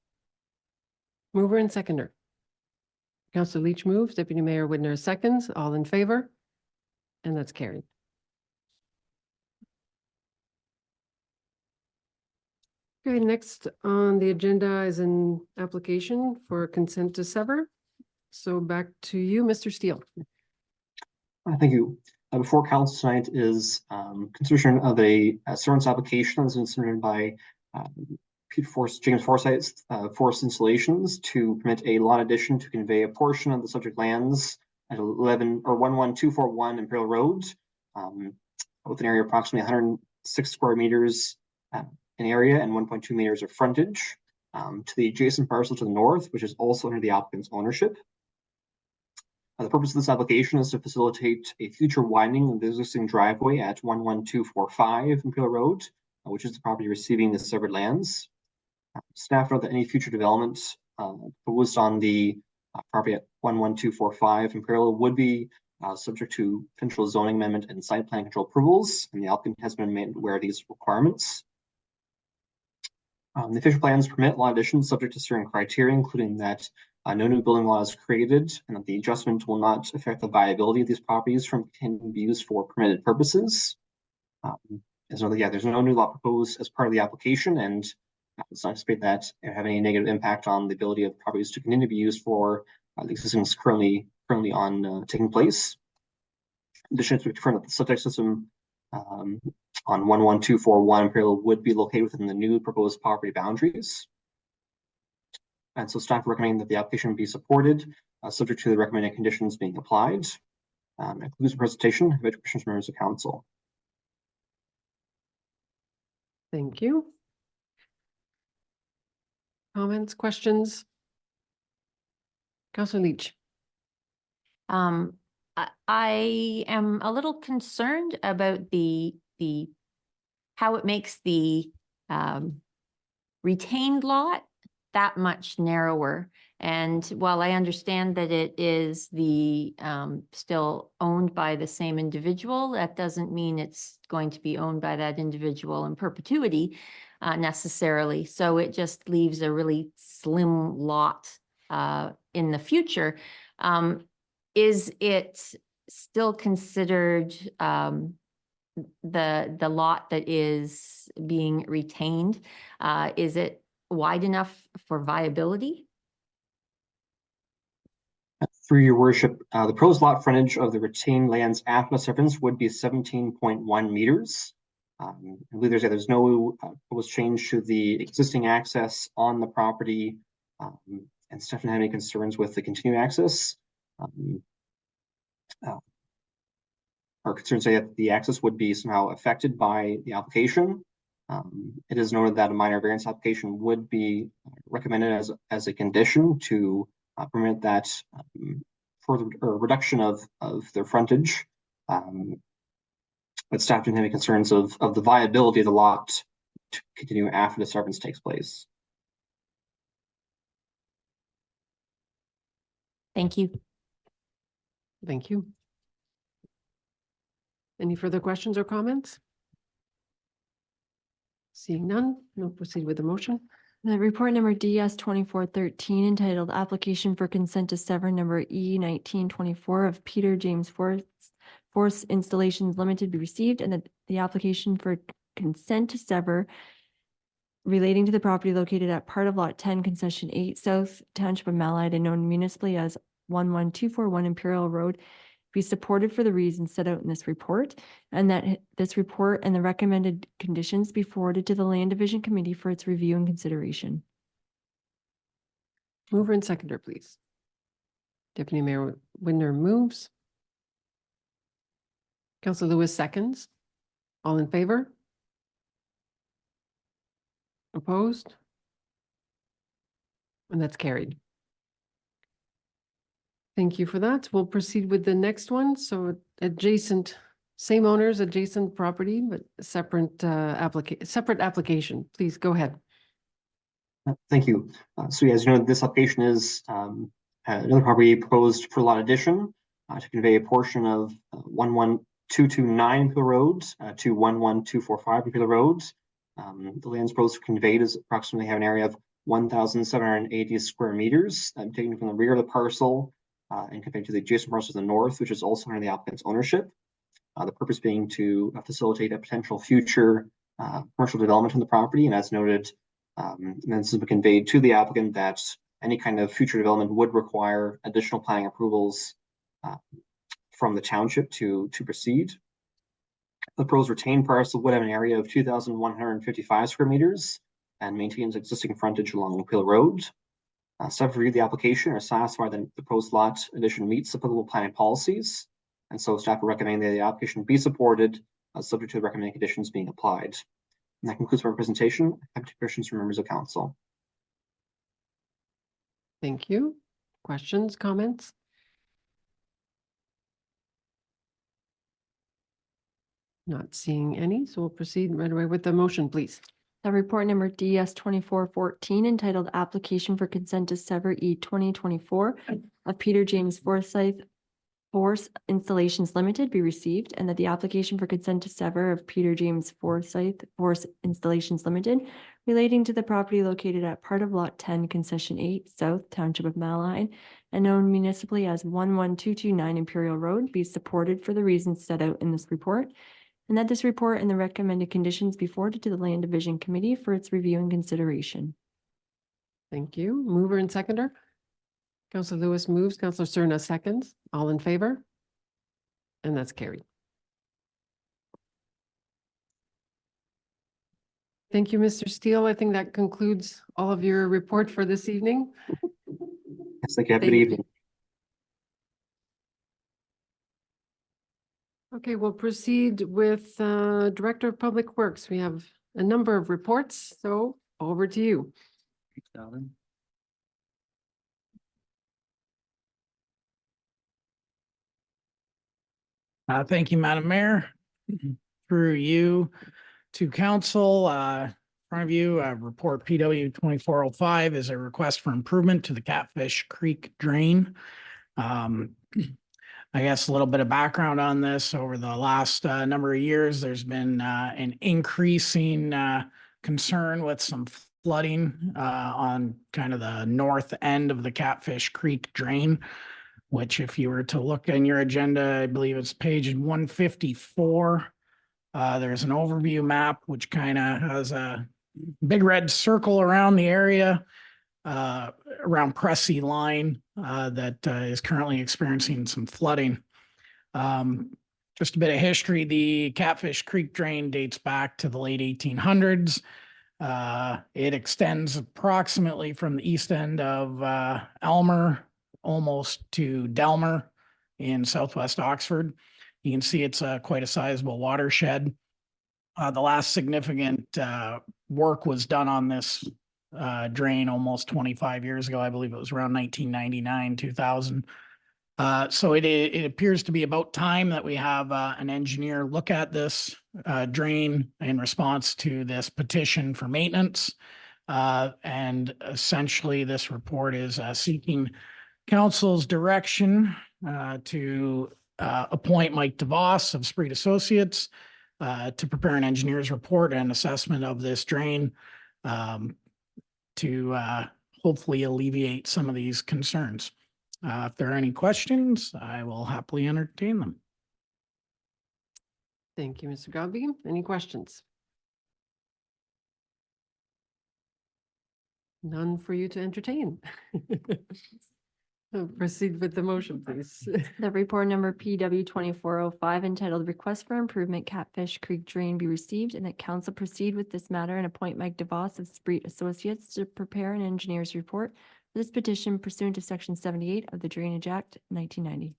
Mover and seconder. Councillor Leach moves, Deputy Mayor Widner seconds, all in favor? And that's carried. Okay, next on the agenda is an application for consent to sever. So back to you, Mr. Steele. Thank you. Before council tonight is consideration of a severance application that's been submitted by James Forsyth, Forest Installations, to permit a lot addition to convey a portion of the subject lands at 11241 Imperial Road, with an area of approximately 106 square meters in area and 1.2 meters of frontage, to the adjacent parcel to the north, which is also under the applicant's ownership. The purpose of this application is to facilitate a future widening of the existing driveway at 11245 Imperial Road, which is the property receiving the severed lands. Staff note that any future developments proposed on the property at 11245 Imperial would be subject to provincial zoning amendment and site plan control approvals, and the applicant has been made aware of these requirements. The official plans permit lot additions subject to certain criteria, including that no new building lot is created, and that the adjustment will not affect the viability of these properties from continuing to be used for permitted purposes. There's no new lot proposed as part of the application, and let's not anticipate that it have any negative impact on the ability of properties to continue to be used for the existing currently on taking place. In addition, to confirm that the septic system on 11241 Imperial would be located within the new proposed property boundaries. And so staff recommending that the application be supported, subject to the recommended conditions being applied. Concludes the presentation. Have any questions from members of council? Thank you. Comments, questions? Councillor Leach. I am a little concerned about the how it makes the retained lot that much narrower. And while I understand that it is the still owned by the same individual, that doesn't mean it's going to be owned by that individual in perpetuity. necessarily. So it just leaves a really slim lot in the future. Is it still considered the lot that is being retained? Is it wide enough for viability? Through your worship, the proposed lot frontage of the retained lands after severance would be 17.1 meters. I believe there's no proposed change to the existing access on the property, and staff didn't have any concerns with the continued access. Our concerns say that the access would be somehow affected by the application. It is noted that a minor variance application would be recommended as a condition to permit that further or reduction of their frontage. But staff didn't have any concerns of the viability of the lot to continue after the severance takes place. Thank you. Thank you. Any further questions or comments? Seeing none, we'll proceed with the motion. The report number DS 2413 entitled Application for Consent to Sever number E 1924 of Peter James Force Installations Limited be received, and that the application for consent to sever relating to the property located at part of Lot 10, Concession 8, South Township of Malahide, and known municipally as 11241 Imperial Road, be supported for the reasons set out in this report, and that this report and the recommended conditions be forwarded to the Land Division Committee for its review and consideration. Mover and seconder, please. Deputy Mayor Widner moves. Councillor Lewis seconds. All in favor? Opposed? And that's carried. Thank you for that. We'll proceed with the next one. So adjacent, same owners, adjacent property, but separate application. Please go ahead. Thank you. So as you know, this application is another property proposed for lot addition to convey a portion of 11229 Imperial Road to 11245 Imperial Road. The land's proposed to conveyed is approximately have an area of 1,780 square meters, taken from the rear of the parcel and conveyed to the adjacent parcel to the north, which is also under the applicant's ownership. The purpose being to facilitate a potential future commercial development on the property, and as noted, and this has been conveyed to the applicant that any kind of future development would require additional planning approvals from the township to proceed. The proposed retained parcel would have an area of 2,155 square meters and maintains existing frontage along Peel Road. Staff reviewed the application are satisfied that the proposed lot addition meets applicable planning policies, and so staff are recommending that the application be supported, subject to the recommended conditions being applied. And that concludes my presentation. I have 2 questions from members of council. Thank you. Questions, comments? Not seeing any, so we'll proceed right away with the motion, please. The report number DS 2414 entitled Application for Consent to Sever E 2024 of Peter James Force Installations Limited be received, and that the application for consent to sever of Peter James Force Installations Limited relating to the property located at part of Lot 10, Concession 8, South Township of Malahide, and known municipally as 11229 Imperial Road be supported for the reasons set out in this report, and that this report and the recommended conditions be forwarded to the Land Division Committee for its review and consideration. Thank you. Mover and seconder. Councillor Lewis moves, Councillor Cerna seconds. All in favor? And that's carried. Thank you, Mr. Steele. I think that concludes all of your report for this evening. Yes, thank you. Have a good Thank you. evening. Okay, we'll proceed with Director of Public Works. We have a number of reports, so over to you. Thanks, Dalvin. Thank you, Madam Mayor. Through you to council, in front of you, report PW 2405 is a request for improvement to the Catfish Creek drain. I guess a little bit of background on this. Over the last number of years, there's been an increasing concern with some flooding on kind of the north end of the Catfish Creek drain, which if you were to look in your agenda, I believe it's page 154. There's an overview map, which kind of has a big red circle around the area around Pressy Line that is currently experiencing some flooding. Just a bit of history, the Catfish Creek drain dates back to the late 1800s. It extends approximately from the east end of Elmer almost to Delmer in southwest Oxford. You can see it's quite a sizable watershed. The last significant work was done on this drain almost 25 years ago. I believe it was around 1999, 2000. So it appears to be about time that we have an engineer look at this drain in response to this petition for maintenance. And essentially this report is seeking council's direction to appoint Mike DeVos of Spreed Associates to prepare an engineer's report and assessment of this drain to hopefully alleviate some of these concerns. If there are any questions, I will happily entertain them. Thank you, Mr. Godby. Any questions? None for you to entertain. Proceed with the motion, please. That report number PW 2405 entitled Request for Improvement Catfish Creek Drain be received, and that council proceed with this matter and appoint Mike DeVos of Spreet Associates to prepare an engineer's report for this petition pursuant to section 78 of the Drainage Act 1990.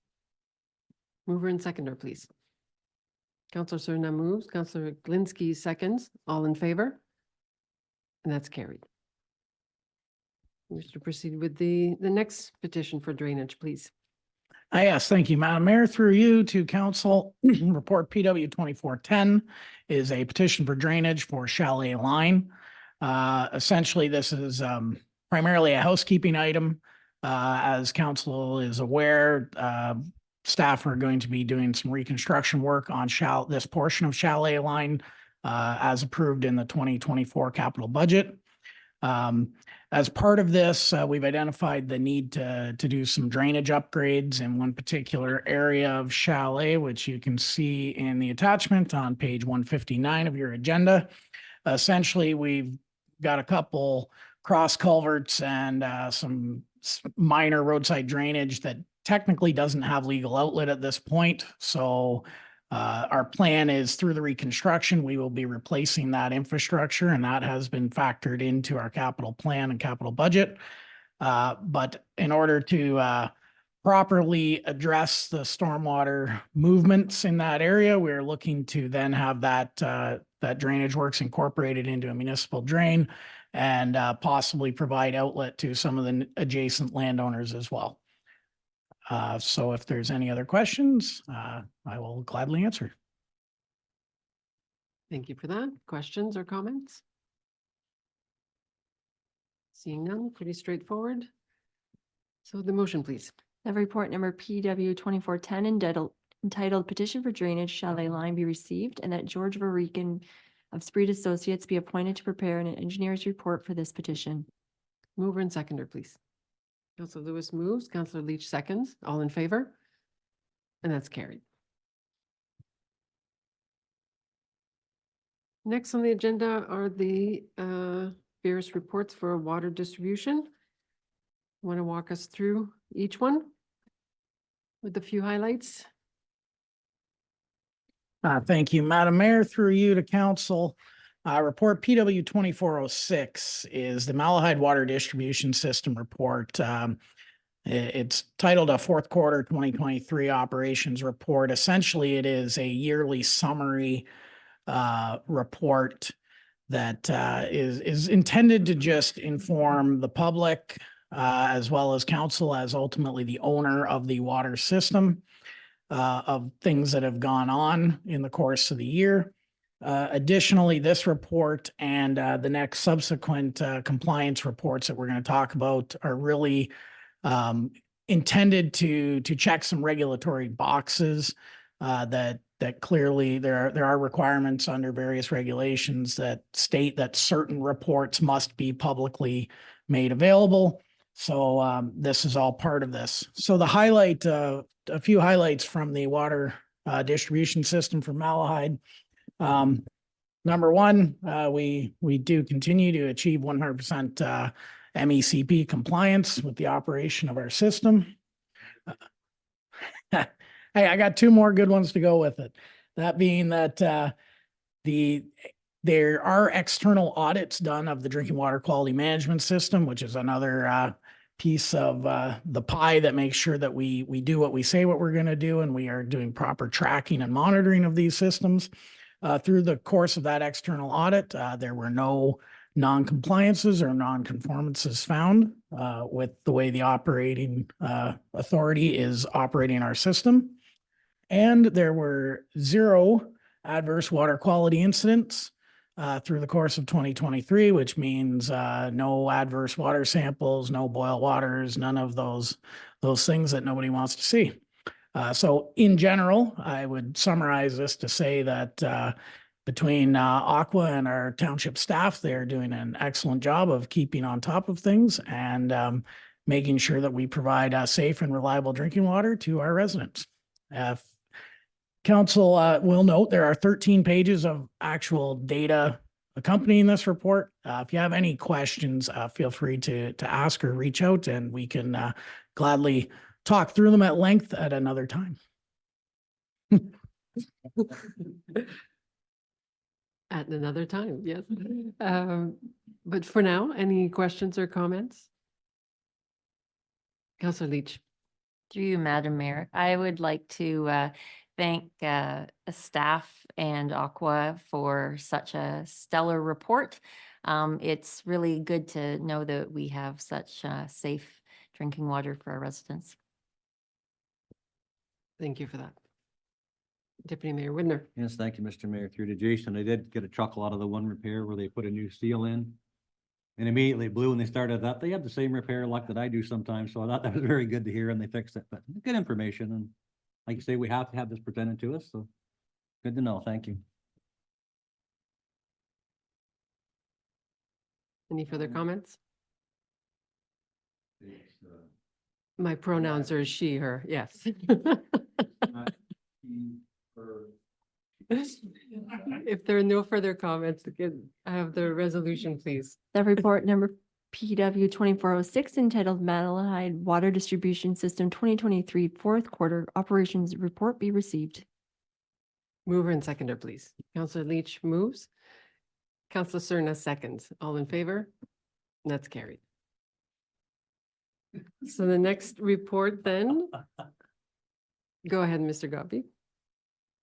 Mover and seconder, please. Counselor Serna moves, Counselor Glinski seconds. All in favor? And that's carried. Wish to proceed with the next petition for drainage, please. Yes, thank you, Madam Mayor. Through you to council, report PW 2410 is a petition for drainage for Chalet Line. Essentially, this is primarily a housekeeping item. As council is aware, staff are going to be doing some reconstruction work on this portion of Chalet Line as approved in the 2024 capital budget. As part of this, we've identified the need to do some drainage upgrades in one particular area of Chalet, which you can see in the attachment on page 159 of your agenda. Essentially, we've got a couple cross culverts and some minor roadside drainage that technically doesn't have legal outlet at this point. So our plan is through the reconstruction, we will be replacing that infrastructure, and that has been factored into our capital plan and capital budget. But in order to properly address the stormwater movements in that area, we're looking to then have that drainage works incorporated into a municipal drain and possibly provide outlet to some of the adjacent landowners as well. So if there's any other questions, I will gladly answer. Thank you for that. Questions or comments? Seeing none, pretty straightforward. So the motion, please. That report number PW 2410 entitled Petition for Drainage Chalet Line be received, and that George Varican of Spreed Associates be appointed to prepare an engineer's report for this petition. Mover and seconder, please. Counselor Lewis moves, Counselor Leach seconds. All in favor? And that's carried. Next on the agenda are the various reports for water distribution. Want to walk us through each one with a few highlights? Thank you, Madam Mayor. Through you to council. Report PW 2406 is the Malahide Water Distribution System report. It's titled a fourth quarter 2023 operations report. Essentially, it is a yearly summary report that is intended to just inform the public as well as council as ultimately the owner of the water system of things that have gone on in the course of the year. Additionally, this report and the next subsequent compliance reports that we're going to talk about are really intended to check some regulatory boxes that clearly there are requirements under various regulations that state that certain reports must be publicly made available. So this is all part of this. So the highlight, a few highlights from the water distribution system for Malahide. Number one, we do continue to achieve 100% MECP compliance with the operation of our system. Hey, I got two more good ones to go with it. That being that there are external audits done of the drinking water quality management system, which is another piece of the pie that makes sure that we do what we say what we're going to do, and we are doing proper tracking and monitoring of these systems. Through the course of that external audit, there were no non-compliances or non-conformances found with the way the operating authority is operating our system. And there were 0 adverse water quality incidents through the course of 2023, which means no adverse water samples, no boil waters, none of those things that nobody wants to see. So in general, I would summarize this to say that between Aqua and our township staff, they're doing an excellent job of keeping on top of things and making sure that we provide safe and reliable drinking water to our residents. Council will note there are 13 pages of actual data accompanying this report. If you have any questions, feel free to ask or reach out, and we can gladly talk through them at length at another time. At another time, yes. But for now, any questions or comments? Councillor Leach. Through you, Madam Mayor, I would like to thank staff and Aqua for such a stellar report. It's really good to know that we have such safe drinking water for our residents. Thank you for that. Deputy Mayor Widner. Yes, thank you, Mr. Mayor. Through to Jason, I did get a chuckle out of the one repair where they put a new seal in. And immediately blew when they started that. They have the same repair luck that I do sometimes, so I thought that was very good to hear, and they fixed it. But good information, and like you say, we have to have this presented to us, so good to know. Thank you. Any further comments? My pronouns are she, her, yes. If there are no further comments, I have the resolution, please. That report number PW 2406 entitled Malahide Water Distribution System 2023 Fourth Quarter Operations Report be received. Mover and seconder, please. Councillor Leach moves. Councillor Cerna seconds. All in favor? That's carried. So the next report then. Go ahead, Mr. Godby.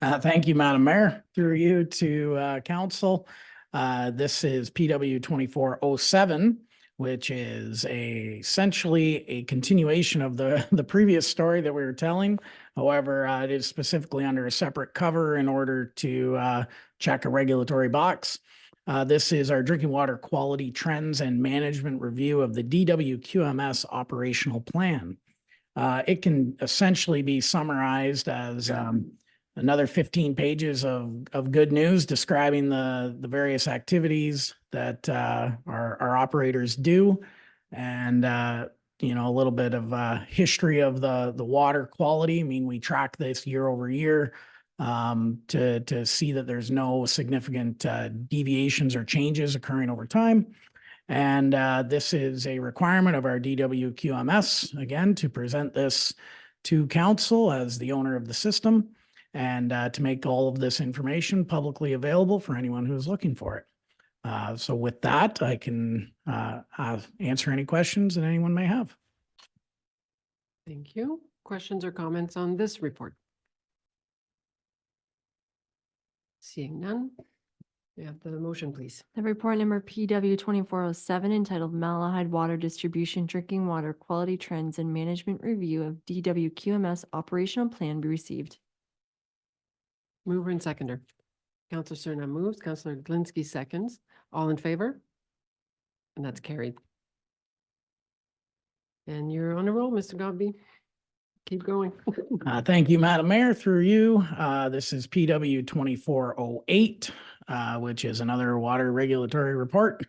Thank you, Madam Mayor. Through you to council. This is PW 2407, which is essentially a continuation of the previous story that we were telling. However, it is specifically under a separate cover in order to check a regulatory box. This is our drinking water quality trends and management review of the DWQMS operational plan. It can essentially be summarized as another 15 pages of good news describing the various activities that our operators do, and you know, a little bit of history of the water quality. I mean, we track this year over year to see that there's no significant deviations or changes occurring over time. And this is a requirement of our DWQMS, again, to present this to council as the owner of the system, and to make all of this information publicly available for anyone who's looking for it. So with that, I can answer any questions that anyone may have. Thank you. Questions or comments on this report? Seeing none. Yeah, the motion, please. The report number PW 2407 entitled Malahide Water Distribution Drinking Water Quality Trends and Management Review of DWQMS Operational Plan be received. Mover and seconder. Councillor Cerna moves, Councillor Glinsky seconds. All in favor? And that's carried. And you're on a roll, Mr. Godby. Keep going. Thank you, Madam Mayor. Through you, this is PW 2408, which is another water regulatory report.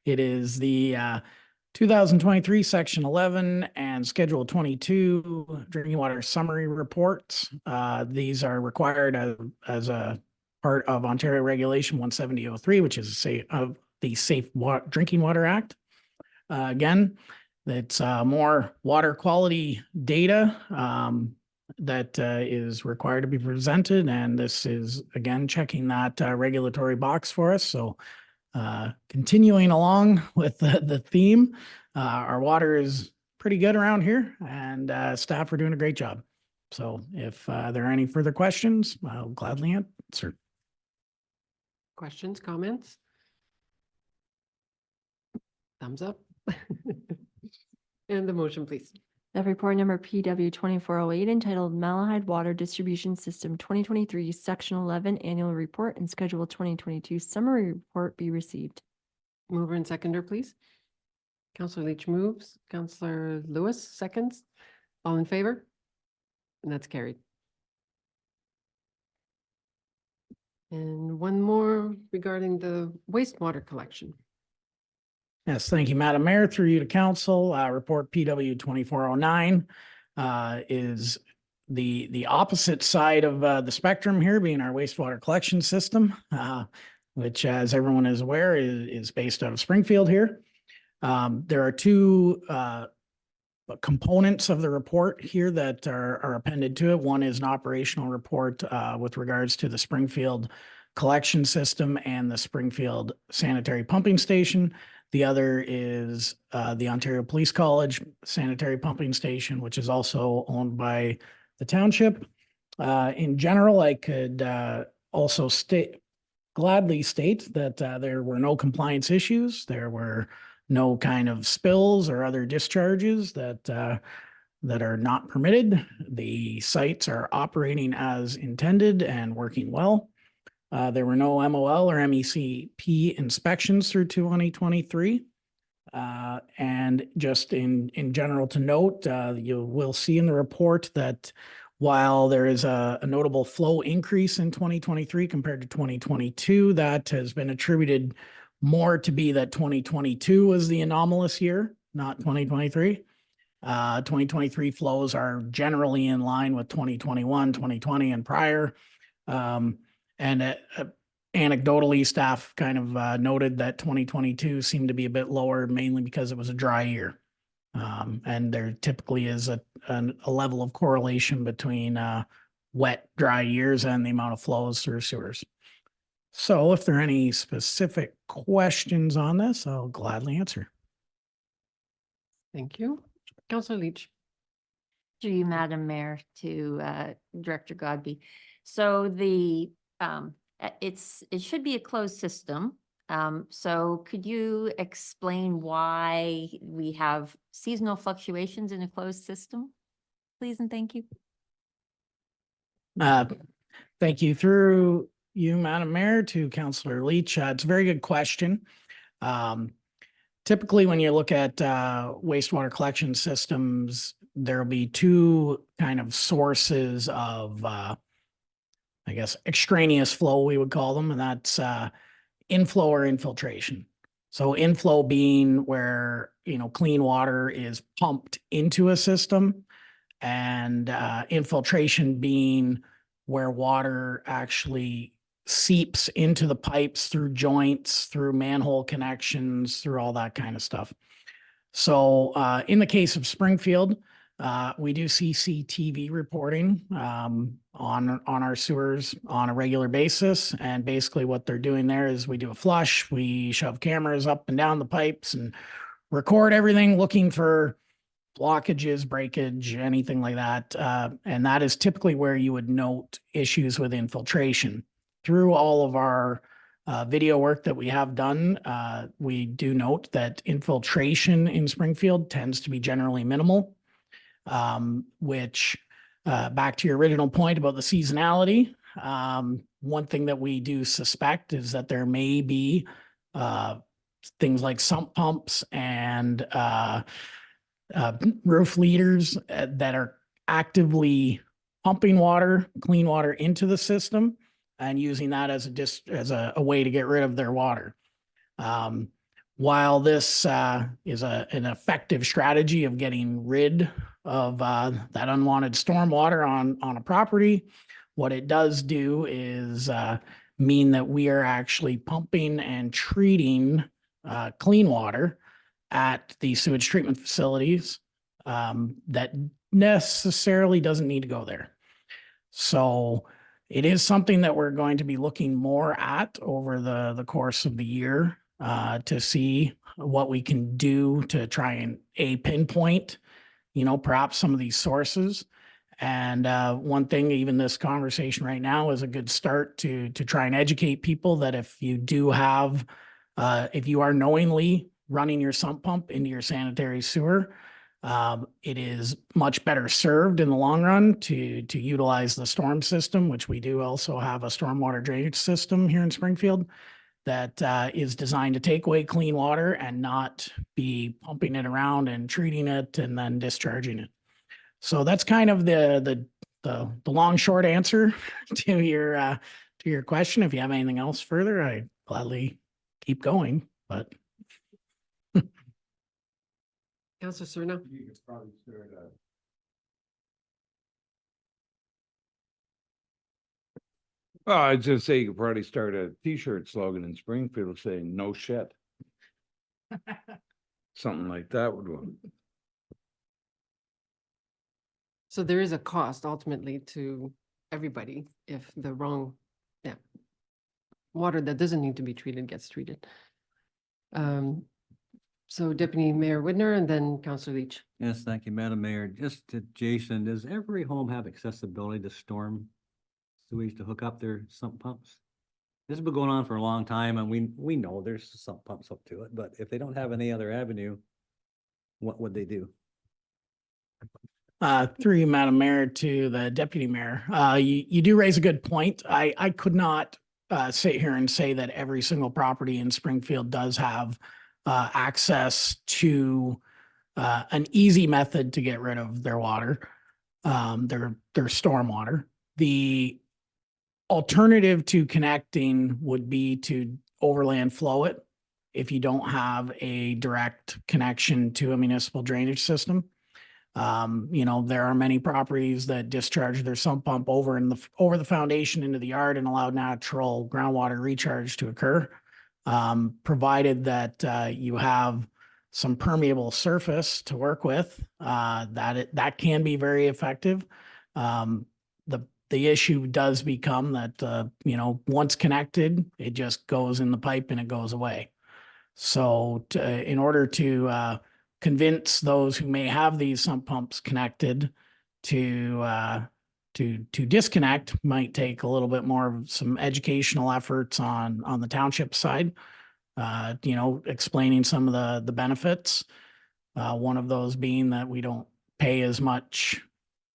It is the 2023 Section 11 and Schedule 22 Drinking Water Summary Reports. These are required as a part of Ontario Regulation 17003, which is of the Safe Drinking Water Act. Again, it's more water quality data that is required to be presented. And this is, again, checking that regulatory box for us. So continuing along with the theme, our water is pretty good around here and staff are doing a great job. So if there are any further questions, I'll gladly answer. Questions, comments? Thumbs up. And the motion, please. Staff report number PW 2408 entitled Malahide Water Distribution System 2023 Section 11 Annual Report and Schedule 2022 Summary Report be received. Mover and seconder, please. Counselor Leach moves. Counselor Lewis seconds. All in favor? And that's carried. And one more regarding the wastewater collection. Yes, thank you, Madam Mayor. Through you to council, report PW 2409 is the opposite side of the spectrum here, being our wastewater collection system, which, as everyone is aware, is based out of Springfield here. There are two components of the report here that are appended to it. One is an operational report with regards to the Springfield collection system and the Springfield sanitary pumping station. The other is the Ontario Police College sanitary pumping station, which is also owned by the township. In general, I could also gladly state that there were no compliance issues. There were no kind of spills or other discharges that are not permitted. The sites are operating as intended and working well. There were no MOL or MECP inspections through 2023. And just in general to note, you will see in the report that while there is a notable flow increase in 2023 compared to 2022, that has been attributed more to be that 2022 was the anomalous year, not 2023. 2023 flows are generally in line with 2021, 2020 and prior. And anecdotally, staff kind of noted that 2022 seemed to be a bit lower, mainly because it was a dry year. And there typically is a level of correlation between wet, dry years and the amount of flows through sewers. So if there are any specific questions on this, I'll gladly answer. Thank you. Counselor Leach. Through you, Madam Mayor, to Director Godby. So the it should be a closed system. So could you explain why we have seasonal fluctuations in a closed system, please and thank you? Thank you. Through you, Madam Mayor, to Councillor Leach. It's a very good question. Typically, when you look at wastewater collection systems, there will be two kind of sources of, I guess, extraneous flow, we would call them, and that's inflow or infiltration. So inflow being where, clean water is pumped into a system, and infiltration being where water actually seeps into the pipes through joints, through manhole connections, through all that kind of stuff. So in the case of Springfield, we do CCTV reporting on our sewers on a regular basis. And basically what they're doing there is we do a flush, we shove cameras up and down the pipes and record everything, looking for blockages, breakage, anything like that. And that is typically where you would note issues with infiltration. Through all of our video work that we have done, we do note that infiltration in Springfield tends to be generally minimal, which back to your original point about the seasonality, one thing that we do suspect is that there may be things like sump pumps and roof leaders that are actively pumping water, clean water into the system and using that as a way to get rid of their water. While this is an effective strategy of getting rid of that unwanted stormwater on a property, what it does do is mean that we are actually pumping and treating clean water at the sewage treatment facilities that necessarily doesn't need to go there. So it is something that we're going to be looking more at over the course of the year to see what we can do to try and pinpoint, perhaps some of these sources. And one thing, even this conversation right now is a good start to try and educate people that if you do have, if you are knowingly running your sump pump into your sanitary sewer, it is much better served in the long run to utilize the storm system, which we do also have a stormwater drainage system here in Springfield that is designed to take away clean water and not be pumping it around and treating it and then discharging it. So that's kind of the long short answer to your question. If you have anything else further, I'd gladly keep going, but. Councillor Serna? Well, I'd just say you could probably start a T-shirt slogan in Springfield saying "No shit." Something like that would work. So there is a cost ultimately to everybody if the wrong, water that doesn't need to be treated gets treated. So Deputy Mayor Widner and then Councillor Leach. Yes, thank you, Madam Mayor. Just to Jason, does every home have accessibility to storm sewage to hook up their sump pumps? This has been going on for a long time and we know there's sump pumps up to it, but if they don't have any other avenue, what would they do? Through you, Madam Mayor, to the Deputy Mayor, you do raise a good point. I could not sit here and say that every single property in Springfield does have access to an easy method to get rid of their water, their storm water. The alternative to connecting would be to overland flow it if you don't have a direct connection to a municipal drainage system. There are many properties that discharge their sump pump over the foundation into the yard and allow natural groundwater recharge to occur. Provided that you have some permeable surface to work with, that can be very effective. The issue does become that, once connected, it just goes in the pipe and it goes away. So in order to convince those who may have these sump pumps connected to disconnect might take a little bit more of some educational efforts on the township side, explaining some of the benefits. One of those being that we don't pay as much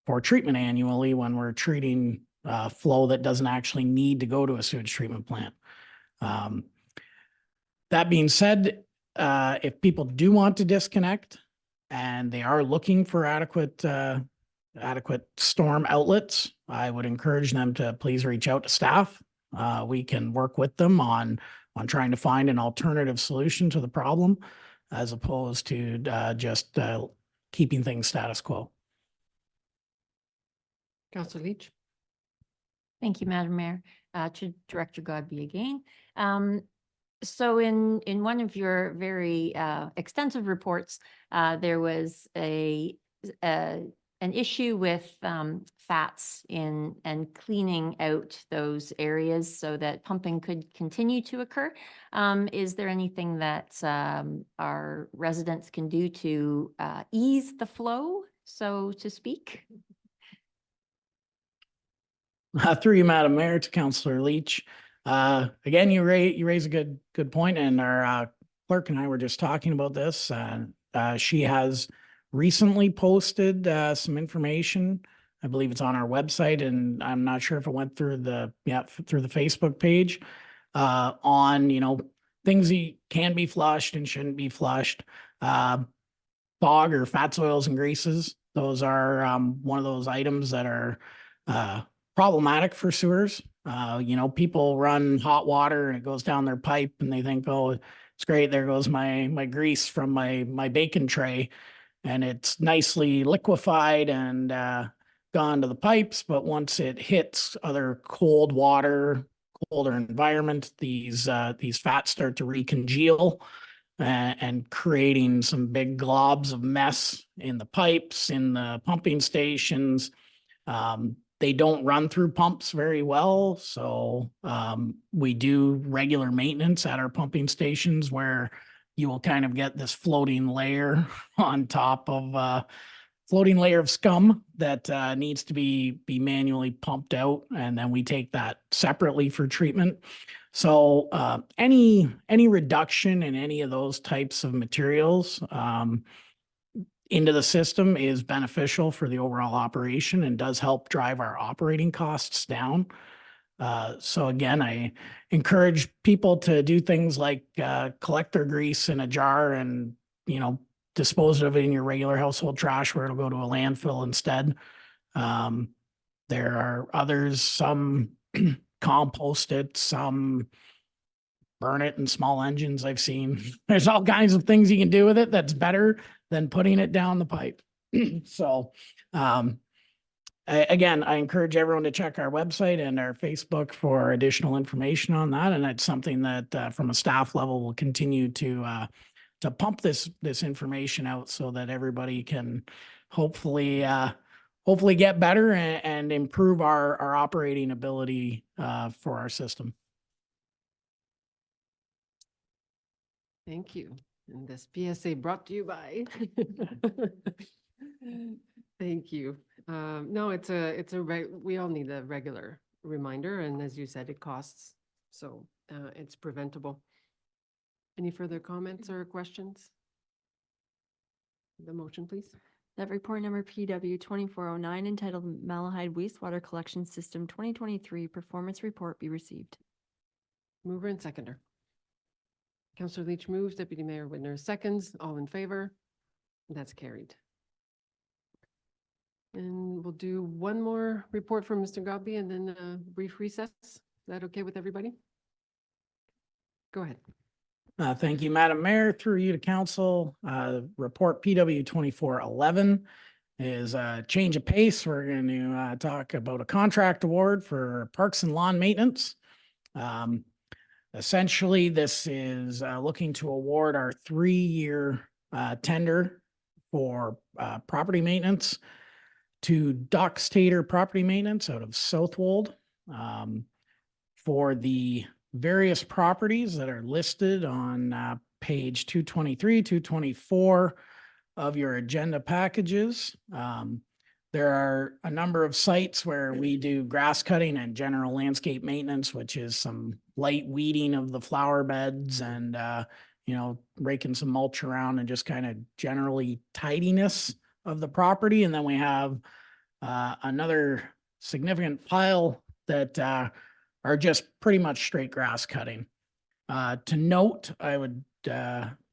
for treatment annually when we're treating flow that doesn't actually need to go to a sewage treatment plant. That being said, if people do want to disconnect and they are looking for adequate storm outlets, I would encourage them to please reach out to staff. We can work with them on trying to find an alternative solution to the problem as opposed to just keeping things status quo. Councillor Leach? Thank you, Madam Mayor. To Director Godby again. So in one of your very extensive reports, there was an issue with fats and cleaning out those areas so that pumping could continue to occur. Is there anything that our residents can do to ease the flow, so to speak? Through you, Madam Mayor, to Councillor Leach. Again, you raise a good point, and our clerk and I were just talking about this. She has recently posted some information. I believe it's on our website, and I'm not sure if it went through the Facebook page on things that can be flushed and shouldn't be flushed. Fog or fats, oils, and greases Those are one of those items that are problematic for sewers. People run hot water and it goes down their pipe and they think, oh, it's great. There goes my grease from my bacon tray. And it's nicely liquefied and gone to the pipes. But once it hits other cold water, colder environment, these fats start to recongeal and creating some big globs of mess in the pipes, in the pumping stations. They don't run through pumps very well. So we do regular maintenance at our pumping stations where you will kind of get this floating layer on top of floating layer of scum that needs to be manually pumped out. And then we take that separately for treatment. So any reduction in any of those types of materials into the system is beneficial for the overall operation and does help drive our operating costs down. So again, I encourage people to do things like collect their grease in a jar and, dispose of it in your regular household trash where it'll go to a landfill instead. There are others, some compost it, some burn it in small engines I've seen. There's all kinds of things you can do with it that's better than putting it down the pipe. So, again, I encourage everyone to check our website and our Facebook for additional information on that. And that's something that from a staff level will continue to pump this information out so that everybody can hopefully get better and improve our operating ability for our system. Thank you. And this PSA brought to you by. Thank you. No, we all need a regular reminder. And as you said, it costs. So it's preventable. Any further comments or questions? The motion, please. That report number PW 2409 entitled Malahide Wastewater Collection System 2023 Performance Report be received. Mover and seconder. Councillor Leach moves, Deputy Mayor Whitner seconds. All in favor? That's carried. And we'll do one more report from Mr. Godby and then a brief recess. Is that okay with everybody? Go ahead. Thank you, Madam Mayor. Through you to council, report PW 2411 is a change of pace. We're going to talk about a contract award for parks and lawn maintenance. Essentially, this is looking to award our 3-year tender for property maintenance to Doc Stater Property Maintenance out of Southwold for the various properties that are listed on page 223, 224 of your agenda packages. There are a number of sites where we do grass cutting and general landscape maintenance, which is some light weeding of the flower beds and, raking some mulch around and just kind of generally tidiness of the property. And then we have another significant pile that are just pretty much straight grass cutting. To note, I would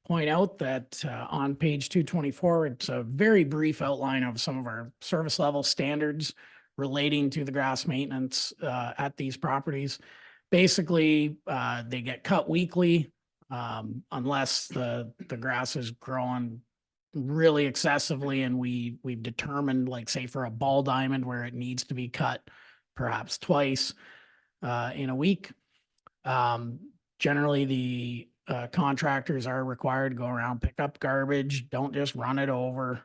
point out that on page 224, it's a very brief outline of some of our service level standards relating to the grass maintenance at these properties. Basically, they get cut weekly unless the grass is growing really excessively and we've determined, like say for a ball diamond where it needs to be cut perhaps twice in a week. Generally, the contractors are required to go around, pick up garbage, don't just run it over.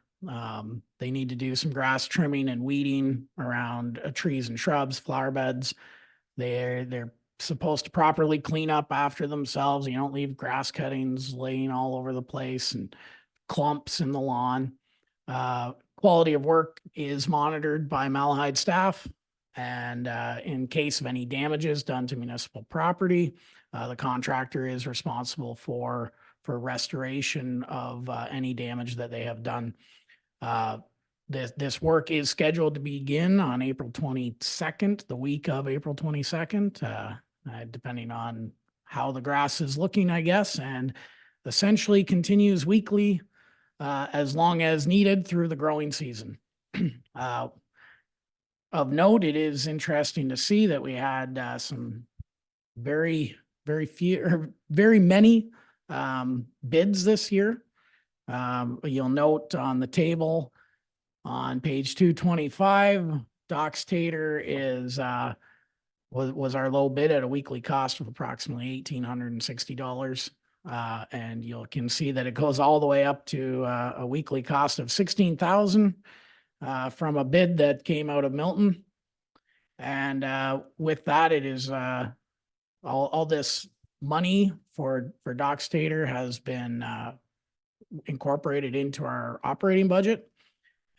They need to do some grass trimming and weeding around trees and shrubs, flower beds. They're supposed to properly clean up after themselves. You don't leave grass cuttings laying all over the place and clumps in the lawn. Quality of work is monitored by Malahide staff. And in case of any damages done to municipal property, the contractor is responsible for restoration of any damage that they have done. This work is scheduled to begin on April 22nd, the week of April 22nd, depending on how the grass is looking, I guess, and essentially continues weekly as long as needed through the growing season. Of note, it is interesting to see that we had some very many bids this year. You'll note on the table on page 225, Docs Tater is was our low bid at a weekly cost of approximately $1,860. And you can see that it goes all the way up to a weekly cost of $16,000 from a bid that came out of Milton. And with that, it is all this money for Docs Tater has been incorporated into our operating budget.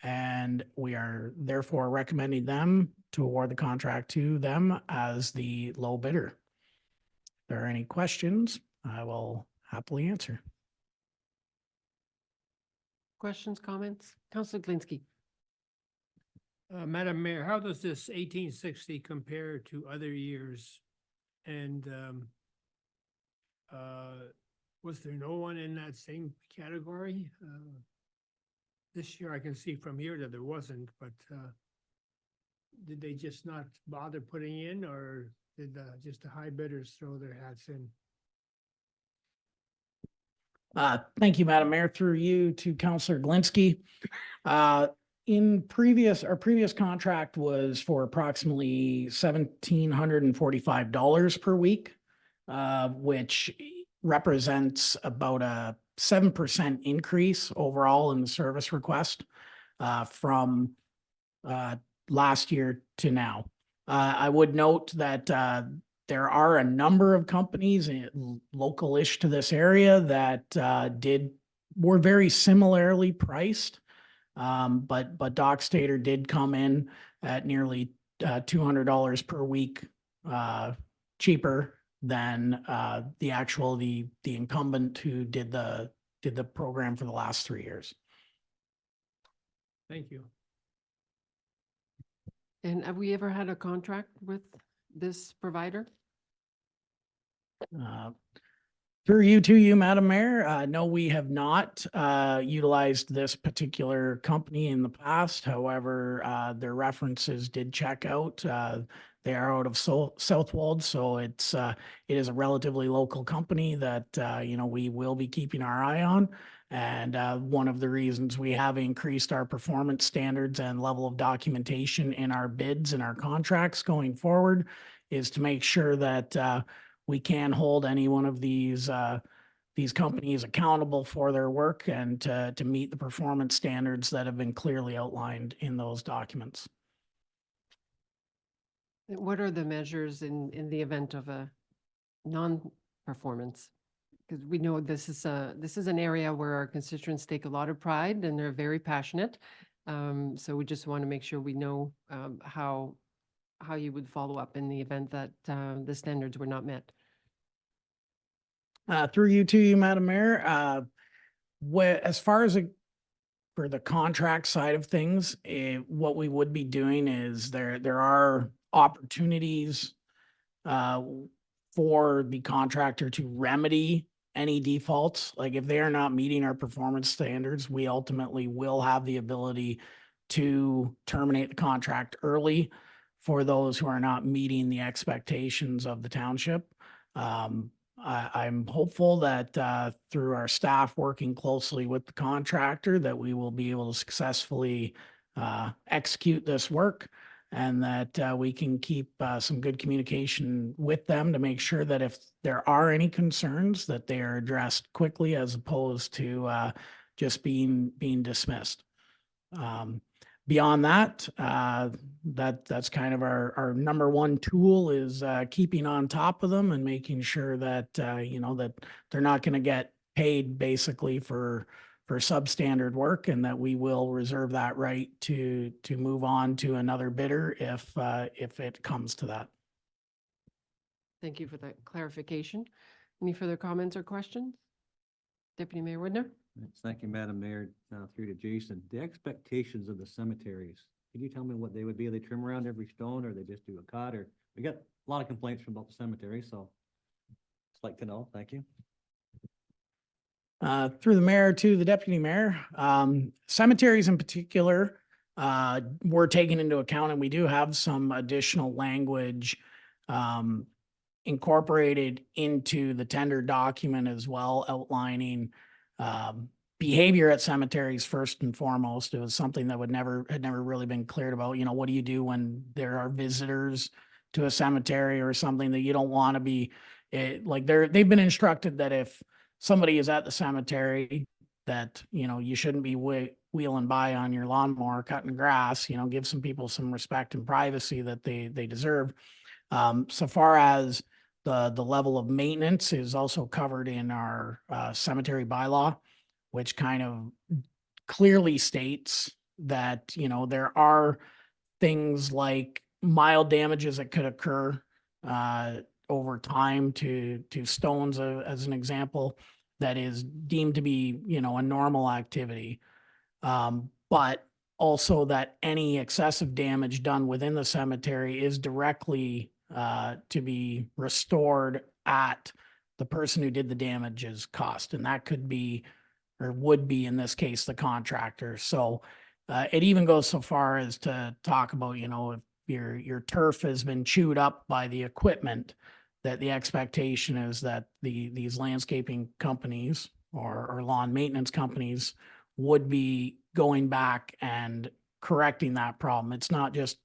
And we are therefore recommending them to award the contract to them as the low bidder. If there are any questions, I will happily answer. Questions, comments? Councillor Glinski. Madam Mayor, how does this 1860 compare to other years? And was there no one in that same category? This year I can see from here that there wasn't, but did they just not bother putting in, or did just the high bidders throw their hats in? Thank you, Madam Mayor. Through you to Councillor Glinski. Our previous contract was for approximately $1,745 per week, which represents about a 7% increase overall in the service request from last year to now. I would note that there are a number of companies local-ish to this area that were very similarly priced. But Docs Tater did come in at nearly $200 per week cheaper than the incumbent who did the program for the last 3 years. Thank you. And have we ever had a contract with this provider? Through you to you, Madam Mayor. No, we have not utilized this particular company in the past. However, their references did check out. They are out of Southwold, so it is a relatively local company that we will be keeping our eye on. And one of the reasons we have increased our performance standards and level of documentation in our bids and our contracts going forward is to make sure that we can hold any one of these companies accountable for their work and to meet the performance standards that have been clearly outlined in those documents. What are the measures in the event of a non-performance? Because we know this is an area where our constituents take a lot of pride and they're very passionate. So we just want to make sure we know how you would follow up in the event that the standards were not met. Through you to you, Madam Mayor. As far as for the contract side of things, what we would be doing is there are opportunities for the contractor to remedy any defaults. Like if they are not meeting our performance standards, we ultimately will have the ability to terminate the contract early for those who are not meeting the expectations of the township. I'm hopeful that through our staff working closely with the contractor that we will be able to successfully execute this work, and that we can keep some good communication with them to make sure that if there are any concerns that they are addressed quickly as opposed to just being dismissed. Beyond that, that's kind of our number one tool is keeping on top of them and making sure that that they're not going to get paid basically for substandard work, and that we will reserve that right to move on to another bidder if it comes to that. Thank you for that clarification. Any further comments or questions? Deputy Mayor Woodner? Thank you, Madam Mayor. Through to Jason. The expectations of the cemeteries, can you tell me what they would be? They trim around every stone, or they just do a cut? Or we got a lot of complaints from about the cemetery, so just like to know. Thank you. Through the mayor to the deputy mayor, cemeteries in particular were taken into account, and we do have some additional language incorporated into the tender document as well, outlining behavior at cemeteries first and foremost. It was something that had never really been cleared about. You know, what do you do when there are visitors to a cemetery or something that you don't want to be, like they've been instructed that if somebody is at the cemetery, that, you know, you shouldn't be wheeling by on your lawnmower, cutting grass, you know, give some people some respect and privacy that they deserve. So far as the level of maintenance is also covered in our cemetery bylaw, which kind of clearly states that, you know, there are things like mild damages that could occur over time to stones, as an example, that is deemed to be, you know, a normal activity. But also that any excessive damage done within the cemetery is directly to be restored at the person who did the damage's cost. And that could be, or would be in this case, the contractor. So it even goes so far as to talk about, you know, if your turf has been chewed up by the equipment, that the expectation is that these landscaping companies or lawn maintenance companies would be going back and correcting that problem. It's not just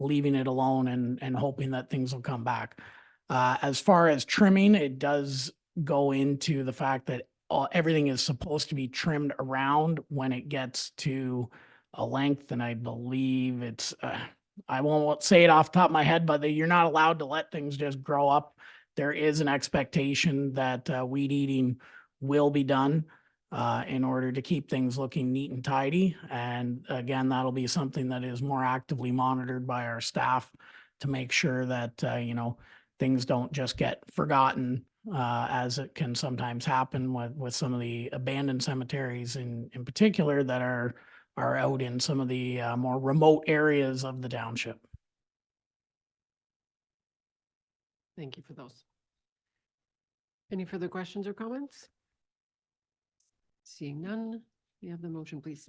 leaving it alone and hoping that things will come back. As far as trimming, it does go into the fact that everything is supposed to be trimmed around when it gets to a length, and I believe it's, I won't say it off the top of my head, but you're not allowed to let things just grow up. There is an expectation that weed eating will be done in order to keep things looking neat and tidy. And again, that'll be something that is more actively monitored by our staff to make sure that, you know, things don't just get forgotten, as it can sometimes happen with some of the abandoned cemeteries in particular that are out in some of the more remote areas of the township. Thank you for those. Any further questions or comments? Seeing none, we have the motion, please.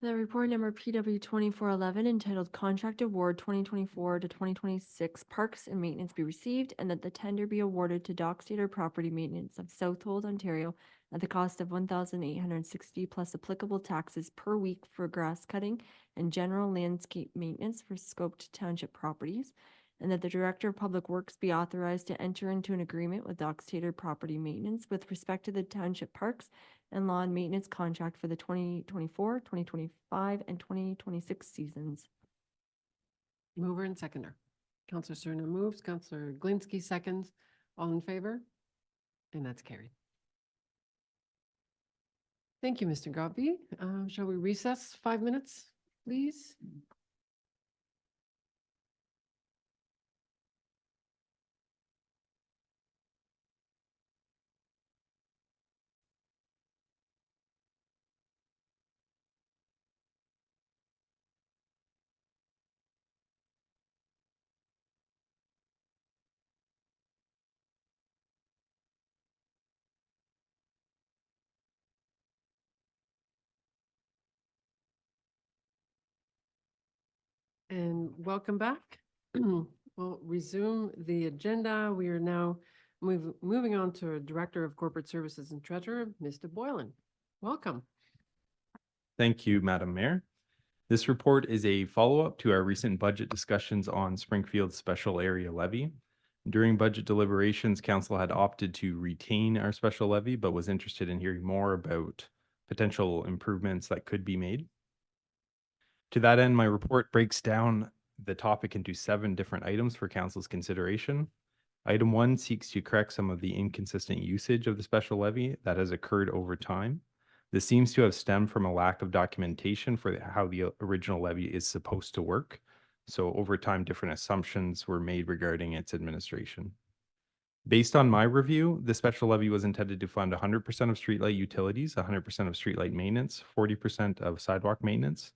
The report number PW 2411 entitled Contract Award 2024 to 2026 Parks and Maintenance be received, and that the tender be awarded to Dockstader Property Maintenance of Southold, Ontario at the cost of $1,860 plus applicable taxes per week for grass cutting and general landscape maintenance for scoped township properties, and that the Director of Public Works be authorized to enter into an agreement with Dockstader Property Maintenance with respect to the township parks and lawn maintenance contract for the 2024, 2025, and 2026 seasons. Mover and seconder. Counselor Cerna moves, Counselor Glinski seconds. All in favor? And that's carried. Thank you, Mr. Gobby. Shall we recess 5 minutes, please? And welcome back. We'll resume the agenda. We are now moving on to our Director of Corporate Services and Treasurer, Mr. Boylan. Welcome. Thank you, Madam Mayor. This report is a follow-up to our recent budget discussions on Springfield's special area levy. During budget deliberations, Council had opted to retain our special levy, but was interested in hearing more about potential improvements that could be made. To that end, my report breaks down the topic into 7 different items for Council's consideration. Item 1 seeks to correct some of the inconsistent usage of the special levy that has occurred over time. This seems to have stemmed from a lack of documentation for how the original levy is supposed to work. So over time, different assumptions were made regarding its administration. Based on my review, the special levy was intended to fund 100% of streetlight utilities, 100% of streetlight maintenance, 40% of sidewalk maintenance,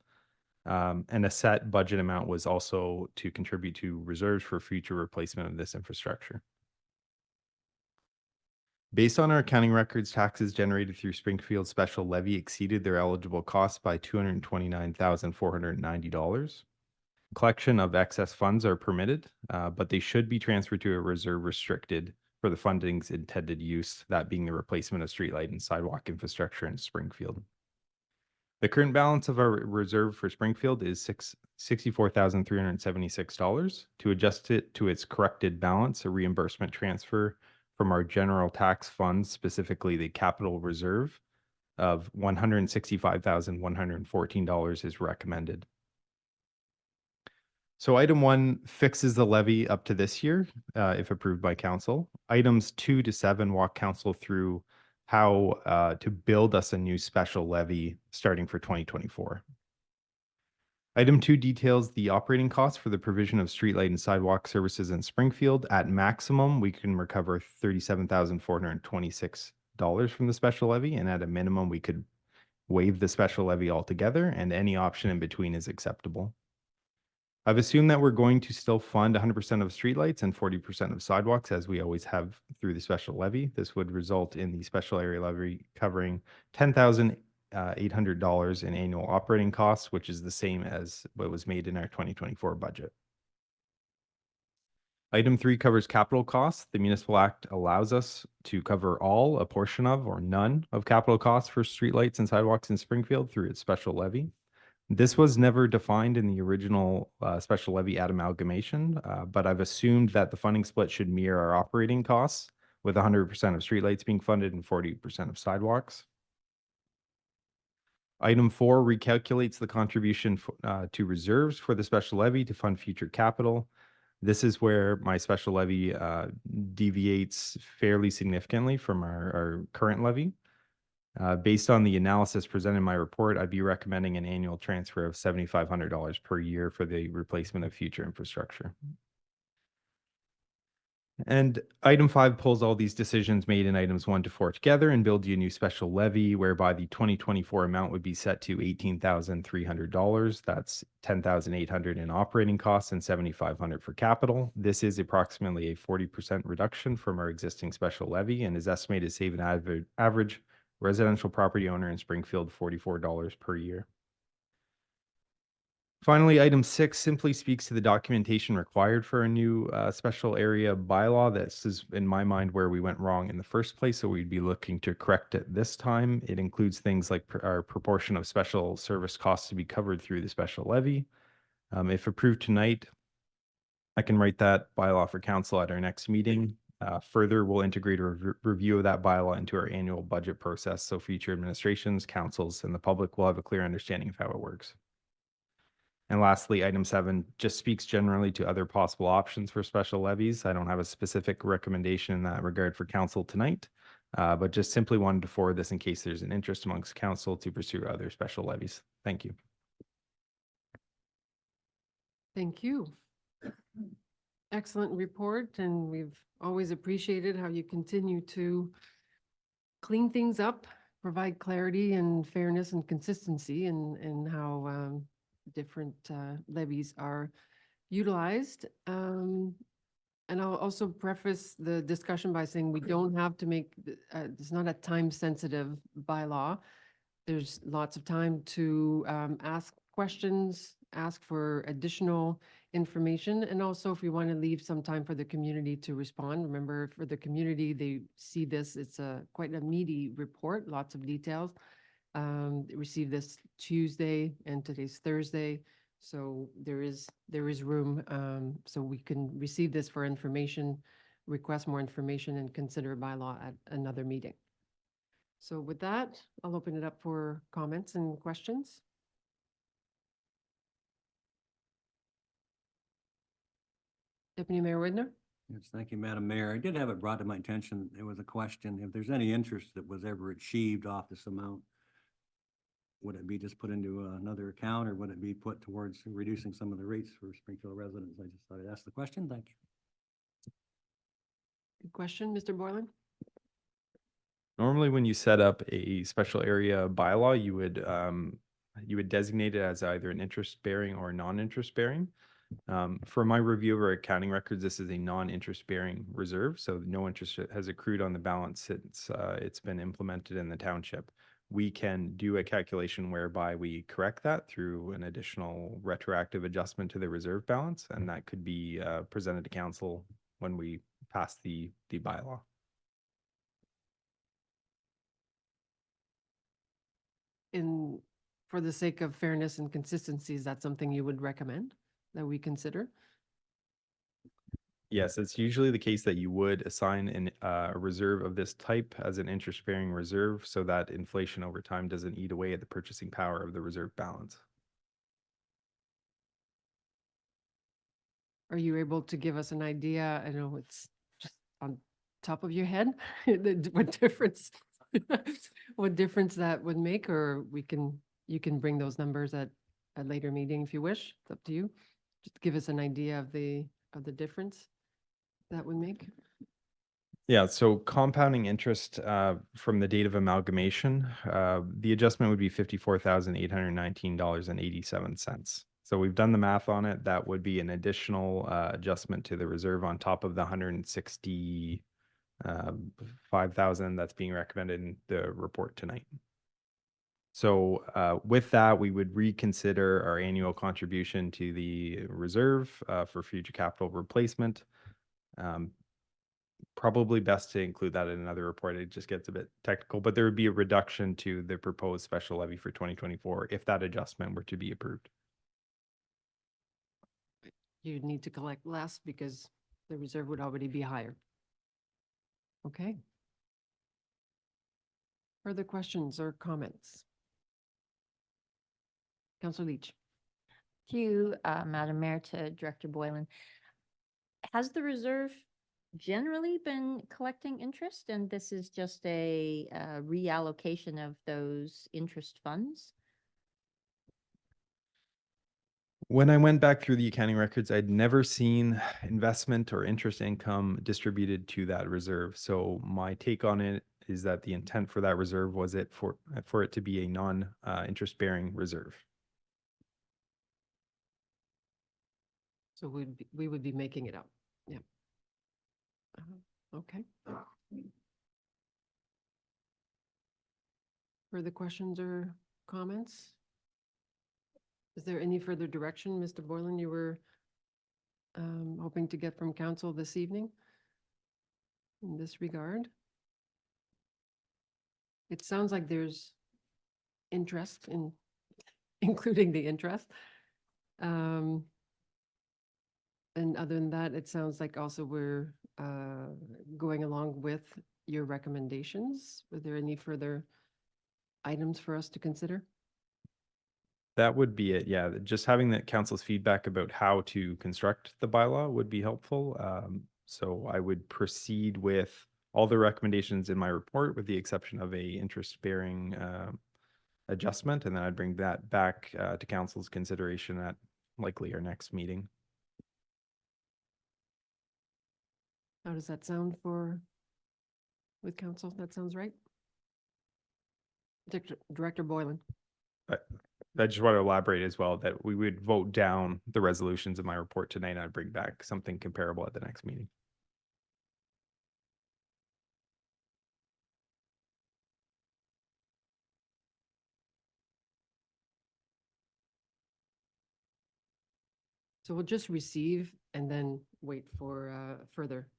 and a set budget amount was also to contribute to reserves for future replacement of this infrastructure. Based on our accounting records, taxes generated through Springfield special levy exceeded their eligible costs by $229,490. Collection of excess funds are permitted, but they should be transferred to a reserve restricted for the funding's intended use, that being the replacement of streetlight and sidewalk infrastructure in Springfield. The current balance of our reserve for Springfield is $64,376. To adjust it to its corrected balance, a reimbursement transfer from our general tax funds, specifically the capital reserve, of $165,114 is recommended. So item 1 fixes the levy up to this year, if approved by council. Items 2 to 7 walk council through how to build us a new special levy starting for 2024. Item 2 details the operating costs for the provision of streetlight and sidewalk services in Springfield. At maximum, we can recover $37,426 from the special levy, and at a minimum, we could waive the special levy altogether, and any option in between is acceptable. I've assumed that we're going to still fund 100% of streetlights and 40% of sidewalks, as we always have through the special levy. This would result in the special area levy covering $10,800 in annual operating costs, which is the same as what was made in our 2024 budget. Item 3 covers capital costs. The Municipal Act allows us to cover all, a portion of, or none of capital costs for streetlights and sidewalks in Springfield through its special levy. This was never defined in the original special levy at amalgamation, but I've assumed that the funding split should mirror our operating costs, with 100% of streetlights being funded and 40% of sidewalks. Item 4 recalculates the contribution to reserves for the special levy to fund future capital. This is where my special levy deviates fairly significantly from our current levy. Based on the analysis presented in my report, I'd be recommending an annual transfer of $7,500 per year for the replacement of future infrastructure. And item 5 pulls all these decisions made in items 1 to 4 together and builds you a new special levy, whereby the 2024 amount would be set to $18,300. That's $10,800 in operating costs and $7,500 for capital. This is approximately a 40% reduction from our existing special levy and is estimated to save an average residential property owner in Springfield $44 per year. Finally, item 6 simply speaks to the documentation required for a new special area bylaw. This is, in my mind, where we went wrong in the first place, so we'd be looking to correct it this time. It includes things like our proportion of special service costs to be covered through the special levy. If approved tonight, I can write that bylaw for council at our next meeting. Further, we'll integrate a review of that bylaw into our annual budget process, so future administrations, councils, and the public will have a clear understanding of how it works. And lastly, item 7 just speaks generally to other possible options for special levies. I don't have a specific recommendation in that regard for council tonight, but just simply wanted to forward this in case there's an interest amongst council to pursue other special levies. Thank you. Thank you. Excellent report, and we've always appreciated how you continue to clean things up, provide clarity and fairness and consistency in how different levies are utilized. And I'll also preface the discussion by saying we don't have to make, it's not a time-sensitive bylaw. There's lots of time to ask questions, ask for additional information, and also if we want to leave some time for the community to respond. Remember, for the community, they see this, it's quite a meaty report, lots of details. Received this Tuesday and today's Thursday, so there is room, so we can receive this for information, request more information, and consider bylaw at another meeting. So with that, I'll open it up for comments and questions. Deputy Mayor Widner? Yes, thank you, Madam Mayor. I did have it brought to my attention. There was a question, if there's any interest that was ever achieved off this amount, would it be just put into another account, or would it be put towards reducing some of the rates for Springfield residents? I just thought I'd ask the question. Thank you. Good question, Mr. Boylan? Normally, when you set up a special area bylaw, you would designate it as either an interest bearing or non-interest bearing. For my review of our accounting records, this is a non-interest bearing reserve, so no interest has accrued on the balance since it's been implemented in the township. We can do a calculation whereby we correct that through an additional retroactive adjustment to the reserve balance, and that could be presented to council when we pass the bylaw. For the sake of fairness and consistency, is that something you would recommend that we consider? Yes, it's usually the case that you would assign a reserve of this type as an interest-bearing reserve so that inflation over time doesn't eat away at the purchasing power of the reserve balance. Are you able to give us an idea? I know it's just on top of your head, what difference, what difference that would make, or you can bring those numbers at a later meeting if you wish. It's up to you. Just give us an idea of the difference that would make. Yeah, so compounding interest from the date of amalgamation, the adjustment would be $54,819.87. So we've done the math on it. That would be an additional adjustment to the reserve on top of the 165,000 that's being recommended in the report tonight. So with that, we would reconsider our annual contribution to the reserve for future capital replacement. Probably best to include that in another report. It just gets a bit technical, but there would be a reduction to the proposed special levy for 2024 if that adjustment were to be approved. You'd need to collect less because the reserve would already be higher. Okay. Further questions or comments? Councillor Leach. To you, Madam Mayor, to Director Boylan. Has the reserve generally been collecting interest, and this is just a reallocation of those interest funds? When I went back through the accounting records, I'd never seen investment or interest income distributed to that reserve. So my take on it is that the intent for that reserve was for it to be a non-interest bearing reserve. So we would be making it up. Yeah. Okay. Further questions or comments? Is there any further direction, Mr. Boylan, you were hoping to get from council this evening in this regard? It sounds like there's interest in including the interest. And other than that, it sounds like also we're going along with your recommendations. Were there any further items for us to consider? That would be it. Yeah, just having the council's feedback about how to construct the bylaw would be helpful. So I would proceed with all the recommendations in my report with the exception of a interest-bearing adjustment, and then I'd bring that back to council's consideration at likely our next meeting. How does that sound with council? That sounds right? Director Boylan. I just want to elaborate as well that we would vote down the resolutions in my report tonight, and I'd bring back something comparable at the next meeting. So we'll just receive and then wait for further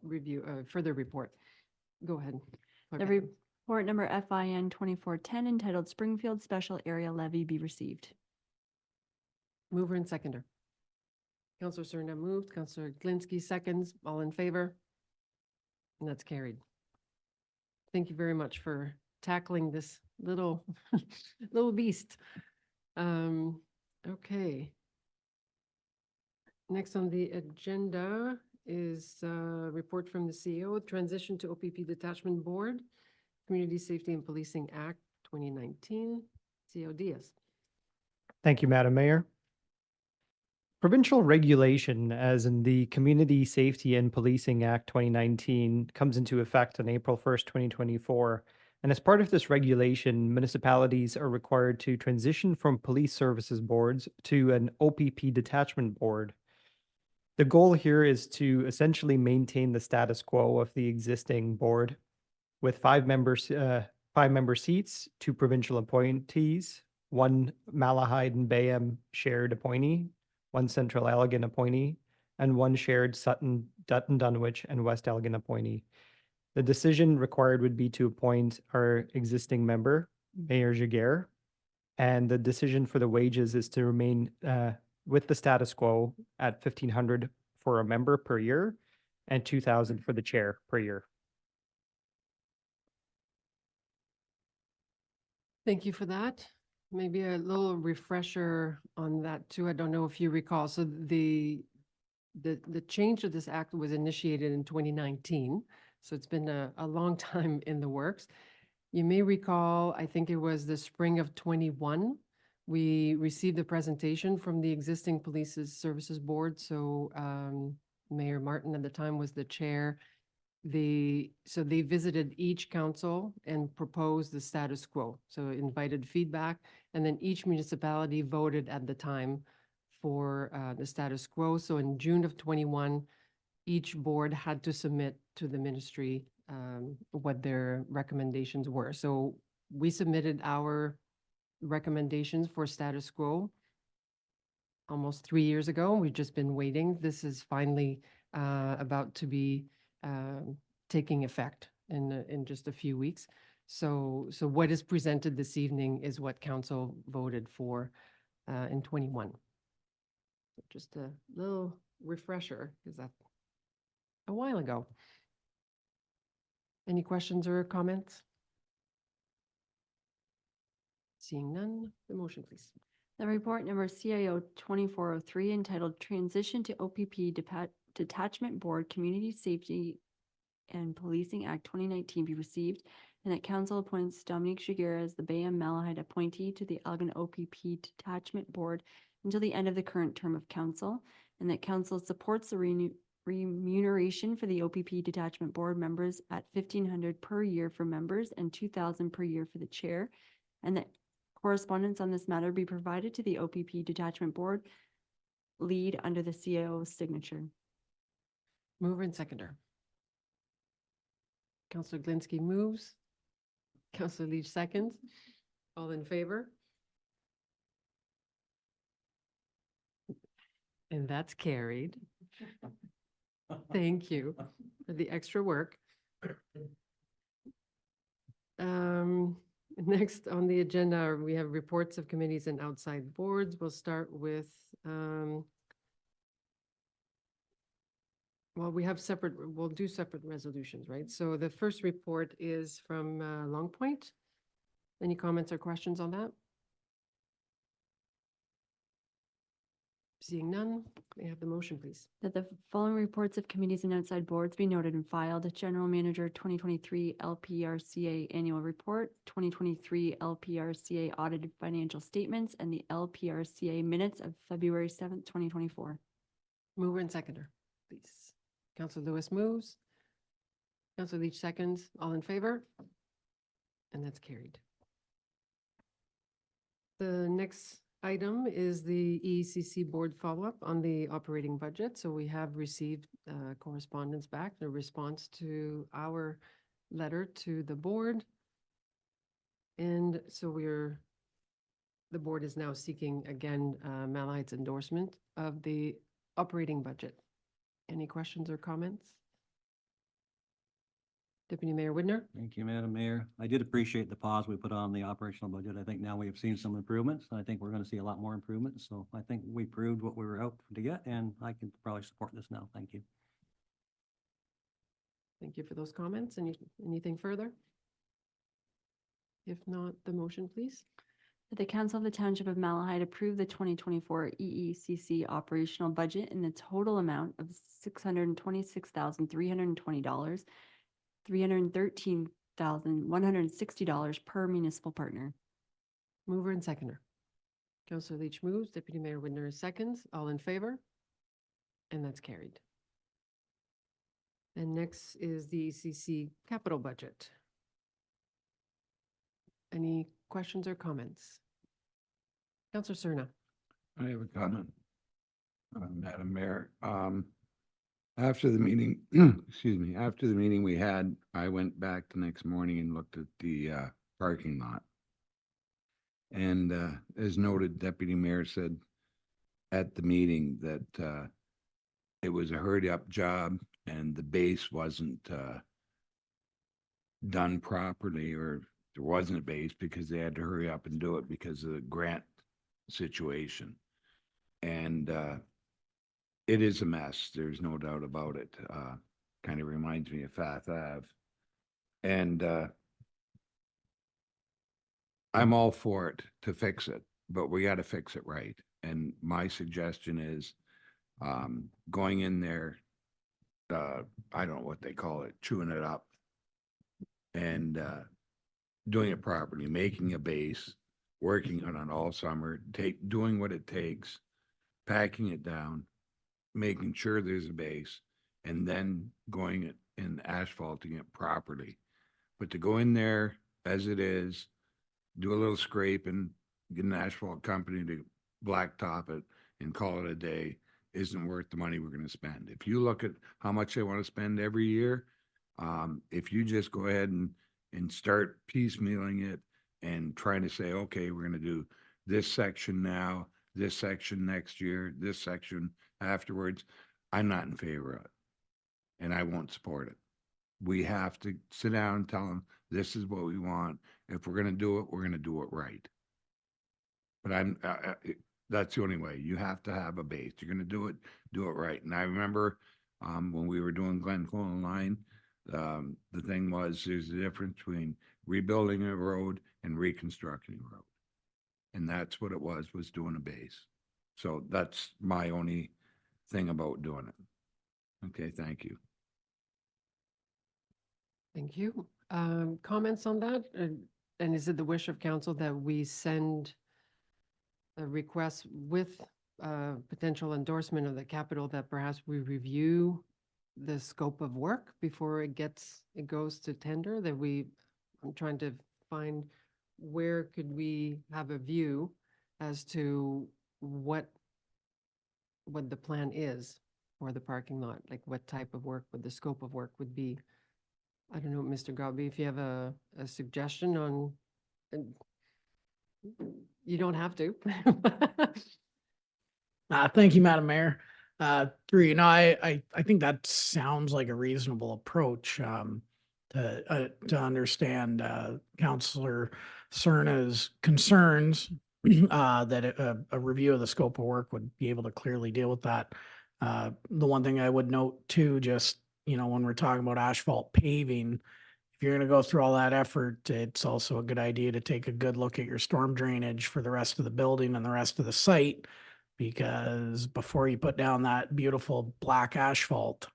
review, further report. Go ahead. The Okay. report number FIN 2410 entitled Springfield Special Area Levy be received. Mover and seconder. Councillor Serna moved, Councillor Glinski seconds, all in favor? And that's carried. Thank you very much for tackling this little, little beast. Okay. Next on the agenda is a report from the CEO, transition to OPP Detachment Board, Community Safety and Policing Act 2019, CEO Diaz. Thank you, Madam Mayor. Provincial regulation, as in the Community Safety and Policing Act 2019, comes into effect on April 1st, 2024, And as part of this regulation, municipalities are required to transition from police services boards to an OPP detachment board. The goal here is to essentially maintain the status quo of the existing board with five-member seats, 2 provincial appointees, 1 Malahide and Bayham shared appointee, 1 Central Elgin appointee, and 1 shared Sutton, Dutton Dunwich, and West Elgin appointee. The decision required would be to appoint our existing member, Mayor Giguère, and the decision for the wages is to remain with the status quo at 1,500 for a member per year and 2,000 for the chair per year. Thank you for that. Maybe a little refresher on that too. I don't know if you recall. So the change of this act was initiated in 2019. So it's been a long time in the works. You may recall, I think it was the spring of 21, we received a presentation from the existing Police Services Board. So Mayor Martin at the time was the chair. So they visited each council and proposed the status quo. So invited feedback, and then each municipality voted at the time for the status quo. So in June of 21, each board had to submit to the ministry what their recommendations were. So we submitted our recommendations for status quo almost 3 years ago. We've just been waiting. This is finally about to be taking effect in just a few weeks. So what is presented this evening is what council voted for in 21. So just a little refresher, because that's a while ago. Any questions or comments? Seeing none, the motion, please. The report number CIO 2403 entitled Transition to OPP Detachment Board Community Safety and Policing Act 2019 be received, and that council appoints Dominique Giguère as the Bayham Malahide appointee to the Elgin OPP Detachment Board until the end of the current term of council, and that council supports the remuneration for the OPP Detachment Board members at 1,500 per year for members and 2,000 per year for the chair, and that correspondence on this matter be provided to the OPP Detachment Board lead under the CIO's signature. Mover and seconder. Councillor Glinski moves. Councillor Leach seconds. All in favor? And that's carried. Thank you for the extra work. Next on the agenda, we have reports of committees and outside boards. We'll start with, well, we have separate, we'll do separate resolutions, right? So the first report is from Long Point. Any comments or questions on that? Seeing none, may I have the motion, please? That the following reports of committees and outside boards be noted and filed. General Manager 2023 LPRCA Annual Report, 2023 LPRCA Audited Financial Statements, and the LPRCA Minutes of February 7th, 2024. Mover and seconder, please. Councillor Lewis moves. Councillor Leach seconds. All in favor? And that's carried. The next item is the EECC board follow-up on the operating budget. So we have received correspondence back, the response to our letter to the board. And so the board is now seeking again Malahide's endorsement of the operating budget. Any questions or comments? Deputy Mayor Widner? Thank you, Madam Mayor. I did appreciate the pause we put on the operational budget. I think now we have seen some improvements. I think we're going to see a lot more improvements. So I think we proved what we were out to get, and I can probably support this now. Thank you. Thank you for those comments. Anything further? If not, the motion, please. That the Council of the Township of Malahide approve the 2024 EECC operational budget in the total amount of $626,320, $313,160 per municipal partner. Mover and seconder. Councillor Leach moves. Deputy Mayor Widner seconds. All in favor? And that's carried. And next is the ECC capital budget. Any questions or comments? Counselor Cerna. I have a comment, Madam Mayor. After the meeting, excuse me, after the meeting we had, I went back the next morning and looked at the parking lot. And as noted, Deputy Mayor said at the meeting that it was a hurry up job and the base wasn't done properly, or there wasn't a base because they had to hurry up and do it because of the grant situation. And it is a mess. There's no doubt about it. Kind of reminds me of Fath Ave. And I'm all for it to fix it, but we got to fix it right. And my suggestion is going in there, I don't know what they call it, chewing it up and doing it properly, making a base, working on it all summer, doing what it takes, packing it down, making sure there's a base, and then going it and asphalting it properly. But to go in there as it is, do a little scraping, get an asphalt company to blacktop it and call it a day isn't worth the money we're going to spend. If you look at how much they want to spend every year, if you just go ahead and start piecemealing it and trying to say, okay, we're going to do this section now, this section next year, this section afterwards, I'm not in favor of it. And I won't support it. We have to sit down and tell them, this is what we want. If we're going to do it, we're going to do it right. But that's the only way. You have to have a base. You're going to do it right. And I remember when we were doing Glen Colin Line, the thing was, there's a difference between rebuilding a road and reconstructing a road. And that's what it was doing a base. So that's my only thing about doing it. Okay, thank you. Thank you. Comments on that? And is it the wish of council that we send a request with potential endorsement of the capital, that perhaps we review the scope of work before it goes to tender? I'm trying to find where could we have a view as to what the plan is for the parking lot, like what type of work, what the scope of work would be. I don't know, Mr. Galbi, if you have a suggestion on, you don't have to. Thank you, Madam Mayor. Through you, I think that sounds like a reasonable approach to understand Councillor Cerna's concerns, that a review of the scope of work would be able to clearly deal with that. The one thing I would note too, just, when we're talking about asphalt paving, if you're going to go through all that effort, it's also a good idea to take a good look at your storm drainage for the rest of the building and the rest of the site, because before you put down that beautiful black asphalt,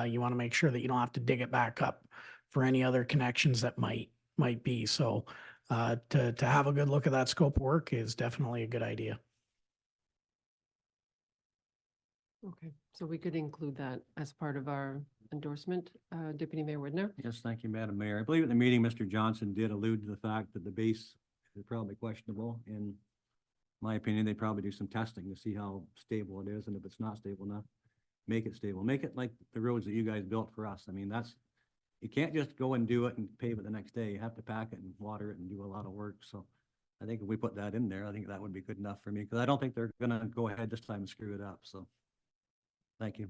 you want to make sure that you don't have to dig it back up for any other connections that might be. So to have a good look at that scope of work is definitely a good idea. Okay, so we could include that as part of our endorsement, Deputy Mayor Whitner. Yes, thank you, Madam Mayor. I believe at the meeting, Mr. Johnson did allude to the fact that the base is probably questionable. In my opinion, they probably do some testing to see how stable it is, and if it's not stable enough, make it stable. Make it like the roads that you guys built for us. I mean, you can't just go and do it and pave it the next day. You have to pack it and water it and do a lot of work. So I think if we put that in there, I think that would be good enough for me, because I don't think they're gonna go ahead this time and screw it up. So thank you.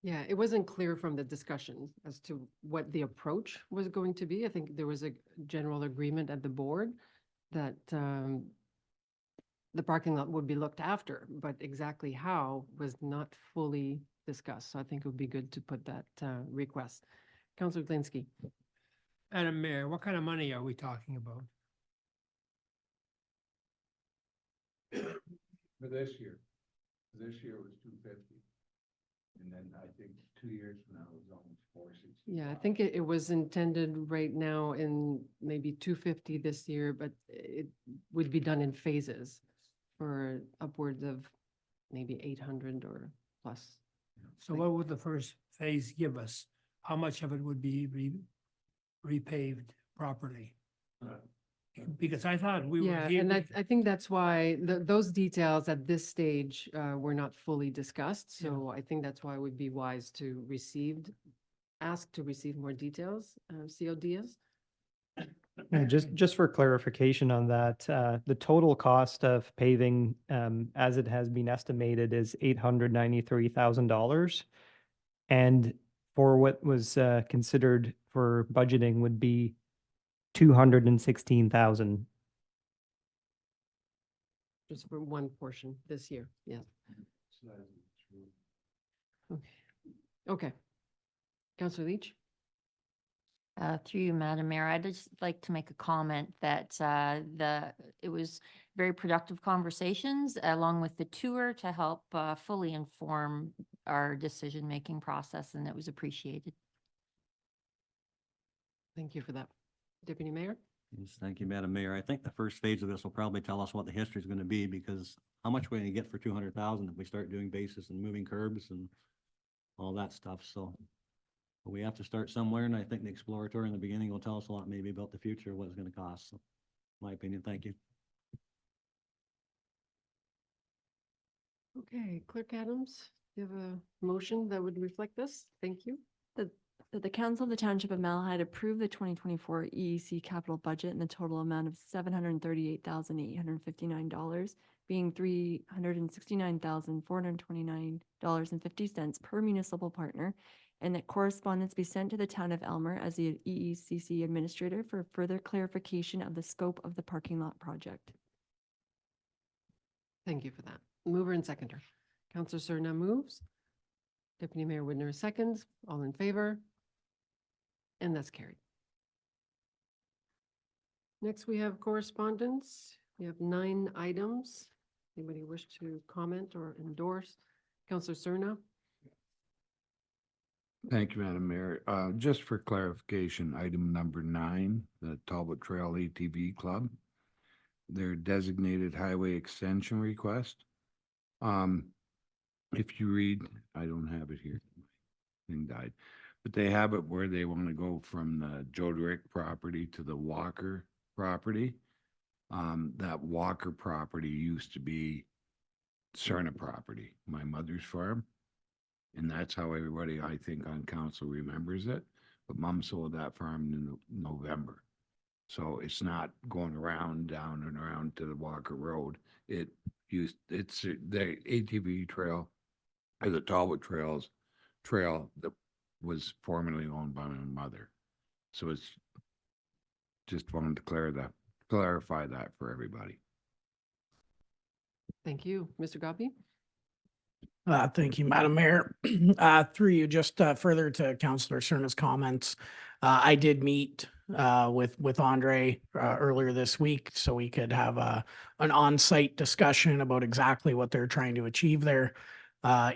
Yeah, it wasn't clear from the discussion as to what the approach was going to be. I think there was a general agreement at the board that the parking lot would be looked after, but exactly how was not fully discussed. So I think it would be good to put that request. Councillor Glinski. Madam Mayor, what kind of money are we talking about? For this year was 250. And then I think 2 years from now it's almost 460. Yeah, I think it was intended right now in maybe 250 this year, but it would be done in phases for upwards of maybe 800 or plus. So what would the first phase give us? How much of it would be repaved properly? Because I thought we were Yeah, here. and I think that's why those details at this stage were not fully discussed. Yeah. So I think that's why it would be wise to ask to receive more details, CODs. And just for clarification on that, the total cost of paving, as it has been estimated, is $893,000. And for what was considered for budgeting would be 216,000. Just for one portion this year, yeah. Okay. Okay. Counselor Leach? Through you, Madam Mayor, I'd just like to make a comment that it was very productive conversations along with the tour to help fully inform our decision-making process, and it was appreciated. Thank you for that. Deputy Mayor? Yes, thank you, Madam Mayor. I think the first phase of this will probably tell us what the history is going to be, because how much we're going to get for 200,000 if we start doing bases and moving curbs and all that stuff. So we have to start somewhere, and I think the exploratory in the beginning will tell us a lot maybe about the future, what it's going to cost. So, my opinion, thank you. Okay, Clerk Adams, you have a motion that would reflect this? Thank you. That the Council of the Township of Malahide approve the 2024 EEC capital budget in the total amount of $738,859, being $369,429.50 per municipal partner, and that correspondence be sent to the town of Elmer as the EECC administrator for further clarification of the scope of the parking lot project. Thank you for that. Mover and seconder. Counselor Serna moves. Deputy Mayor Widner seconds. All in favor? And that's carried. Next, we have correspondence. We have 9 items. Anybody wish to comment or endorse? Counselor Serna? Thank you, Madam Mayor. Just for clarification, item number 9, the Talbot Trail ATV Club, their designated highway extension request. If you read, I don't have it here, thing died, but they have it where they want to go from the Joderick property to the Walker property. That Walker property used to be Cerna property, my mother's farm. And that's how everybody, I think, on council remembers it. But Mom sold that farm in November. So it's not going around, down and around to the Walker Road. It's the ATV trail, or the Talbot trail that was formerly owned by my mother. So it's just wanted to clarify that for everybody. Thank you. Mr. Gopi? Thank you, Madam Mayor. Through you, just further to Councillor Cerna's comments, I did meet with Andre earlier this week, so we could have an on-site discussion about exactly what they're trying to achieve there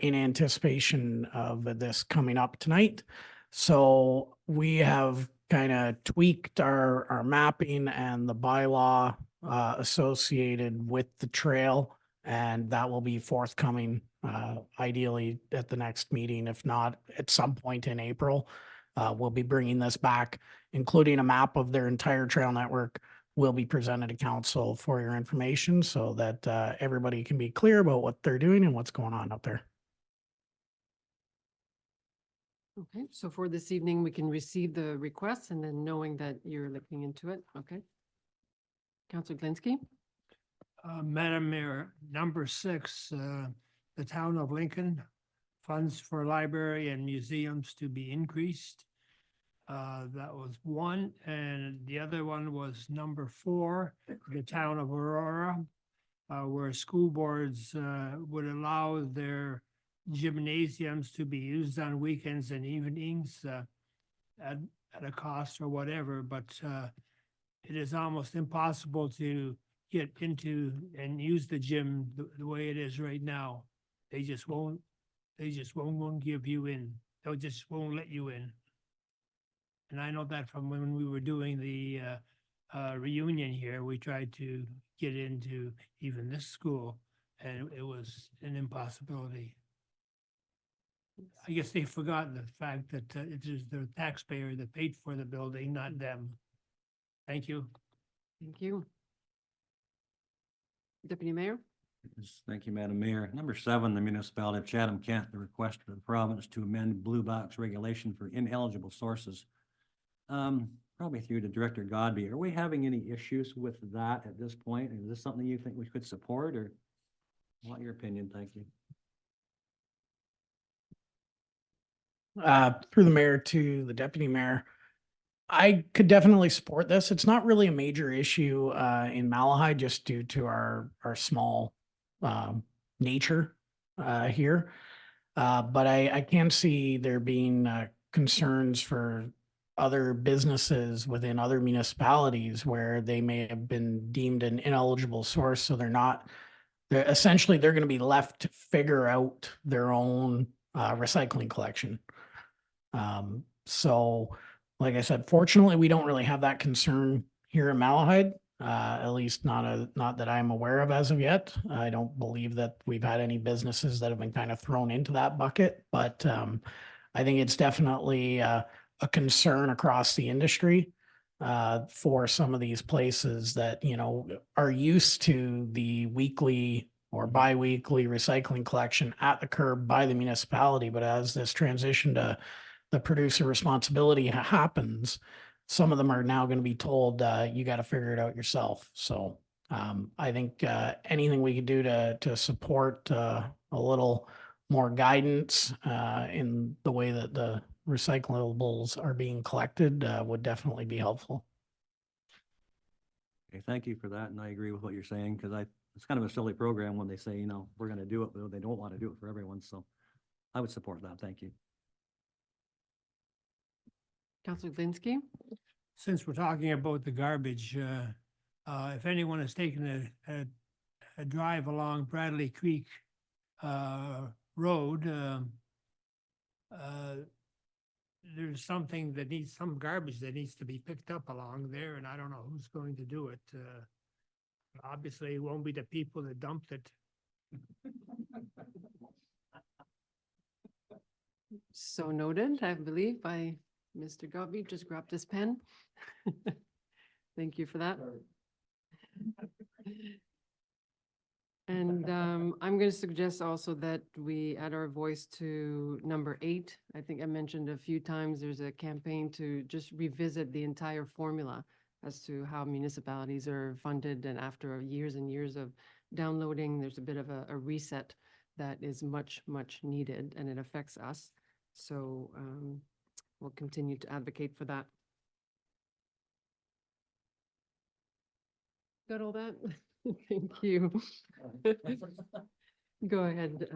in anticipation of this coming up tonight. So we have kind of tweaked our mapping and the bylaw associated with the trail, and that will be forthcoming ideally at the next meeting, if not at some point in April. We'll be bringing this back, including a map of their entire trail network, will be presented to council for your information so that everybody can be clear about what they're doing and what's going on out there. Okay, so for this evening, we can receive the requests and then knowing that you're looking into it. Okay. Counselor Glinski? Madam Mayor, number 6, the town of Lincoln, funds for library and museums to be increased. That was one, and the other one was number 4, the town of Aurora, where school boards would allow their gymnasiums to be used on weekends and evenings at a cost or whatever, but it is almost impossible to get into and use the gym the way it is right now. They just won't give you in. They just won't let you in. And I know that from when we were doing the reunion here, we tried to get into even this school, and it was an impossibility. I guess they've forgotten the fact that it is the taxpayer that paid for the building, not them. Thank you. Thank you. Deputy Mayor? Yes, thank you, Madam Mayor. Number 7, the municipality of Chatham-Kent, the request of the province to amend blue box regulation for ineligible sources. Probably through to Director Godby, are we having any issues with that at this point? Is this something you think we could support, or I want your opinion? Thank you. Through the mayor to the deputy mayor, I could definitely support this. It's not really a major issue in Malahide just due to our small nature here. But I can see there being concerns for other businesses within other municipalities where they may have been deemed an ineligible source, so they're essentially going to be left to figure out their own recycling collection. So like I said, fortunately, we don't really have that concern here in Malahide, at least not that I'm aware of as of yet. I don't believe that we've had any businesses that have been kind of thrown into that bucket, but I think it's definitely a concern across the industry for some of these places that, you know, are used to the weekly or bi-weekly recycling collection at the curb by the municipality. But as this transition to the producer responsibility happens, some of them are now going to be told, you got to figure it out yourself. So I think anything we could do to support a little more guidance in the way that the recyclables are being collected would definitely be helpful. Okay, thank you for that, and I agree with what you're saying, because it's kind of a silly program when they say, you know, we're going to do it, but they don't want to do it for everyone, so I would support that. Thank you. Councillor Glinski? Since we're talking about the garbage, if anyone has taken a drive along Bradley Creek Road, there's something that needs, some garbage that needs to be picked up along there, and I don't know who's going to do it. Obviously, it won't be the people that dumped it. So noted, I believe, by Mr. Godby. Just grabbed his pen. Thank you for that. And I'm going to suggest also that we add our voice to number 8. I think I mentioned a few times there's a campaign to just revisit the entire formula as to how municipalities are funded. And after years and years of downloading, there's a bit of a reset that is much, much needed, and it affects us. So we'll continue to advocate for that. Got all that? Thank you. Go ahead,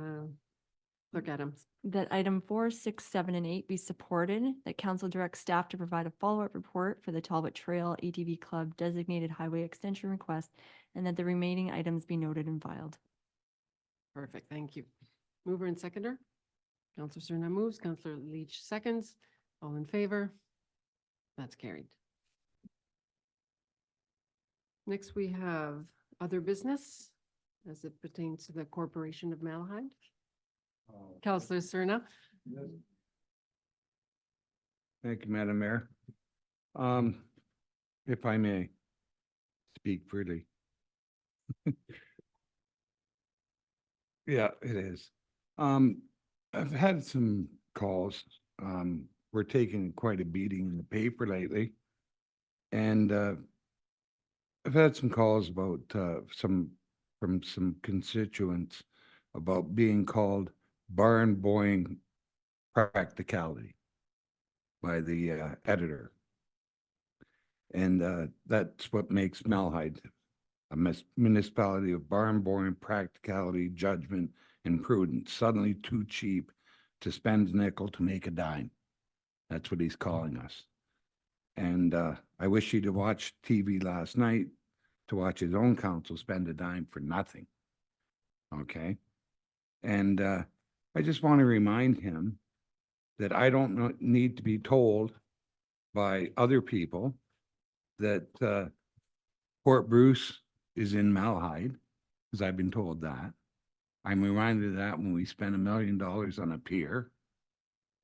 Clerk Adams. That item 4, 6, 7, and 8 be supported, that council directs staff to provide a follow-up report for the Talbot Trail ATV Club designated highway extension request, and that the remaining items be noted and filed. Perfect, thank you. Mover and seconder? Councillor Cerna moves, Councillor Leach seconds. All in favor? That's carried. Next, we have other business as it pertains to the Corporation of Malahide. Councillor Cerna. Thank you, Madam Mayor. If I may speak freely. Yeah, it is. I've had some calls. We're taking quite a beating in the paper lately. And I've had some calls about from some constituents about being called barn boying practicality by the editor. And that's what makes Malahide a municipality of barn boying practicality, judgment, and prudence, suddenly too cheap to spend a nickel to make a dime. That's what he's calling us. And I wish he'd have watched TV last night to watch his own council spend a dime for nothing. Okay? And I just want to remind him that I don't need to be told by other people that Port Bruce is in Malahide, because I've been told that. I'm reminded of that when we spend $1 million on a pier.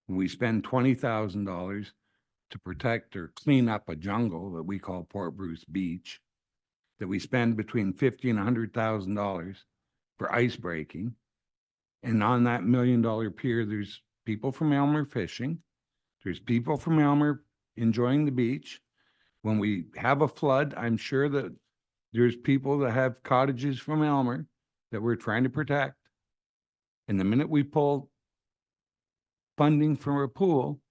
When we spend $20,000 to protect or clean up a jungle that we call Port Bruce Beach. that we spend between $50,000 and $100,000 for ice breaking. And on that $1 million pier, there's people from Elmer fishing. There's people from Elmer enjoying the beach. When we have a flood, I'm sure that there's people that have cottages from Elmer that we're trying to protect. And the minute we pull funding from a pool,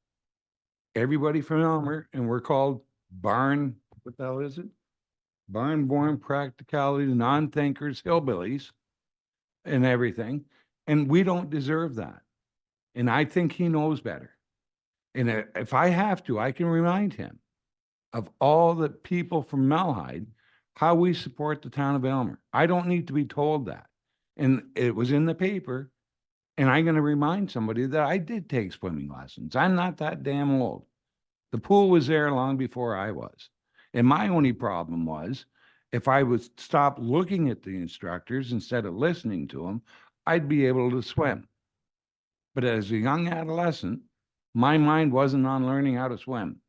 everybody from Elmer, and we're called what the hell is it? Barn-born practicality, non-thinkers, hillbillies, and everything. And we don't deserve that. And I think he knows better. And if I have to, I can remind him of all the people from Malahide, how we support the town of Elmer. I don't need to be told that. And it was in the paper. And I'm going to remind somebody that I did take swimming lessons. I'm not that damn old. The pool was there long before I was. And my only problem was, if I would stop looking at the instructors instead of listening to them, I'd be able to swim. But as a young adolescent, my mind wasn't on learning how to swim.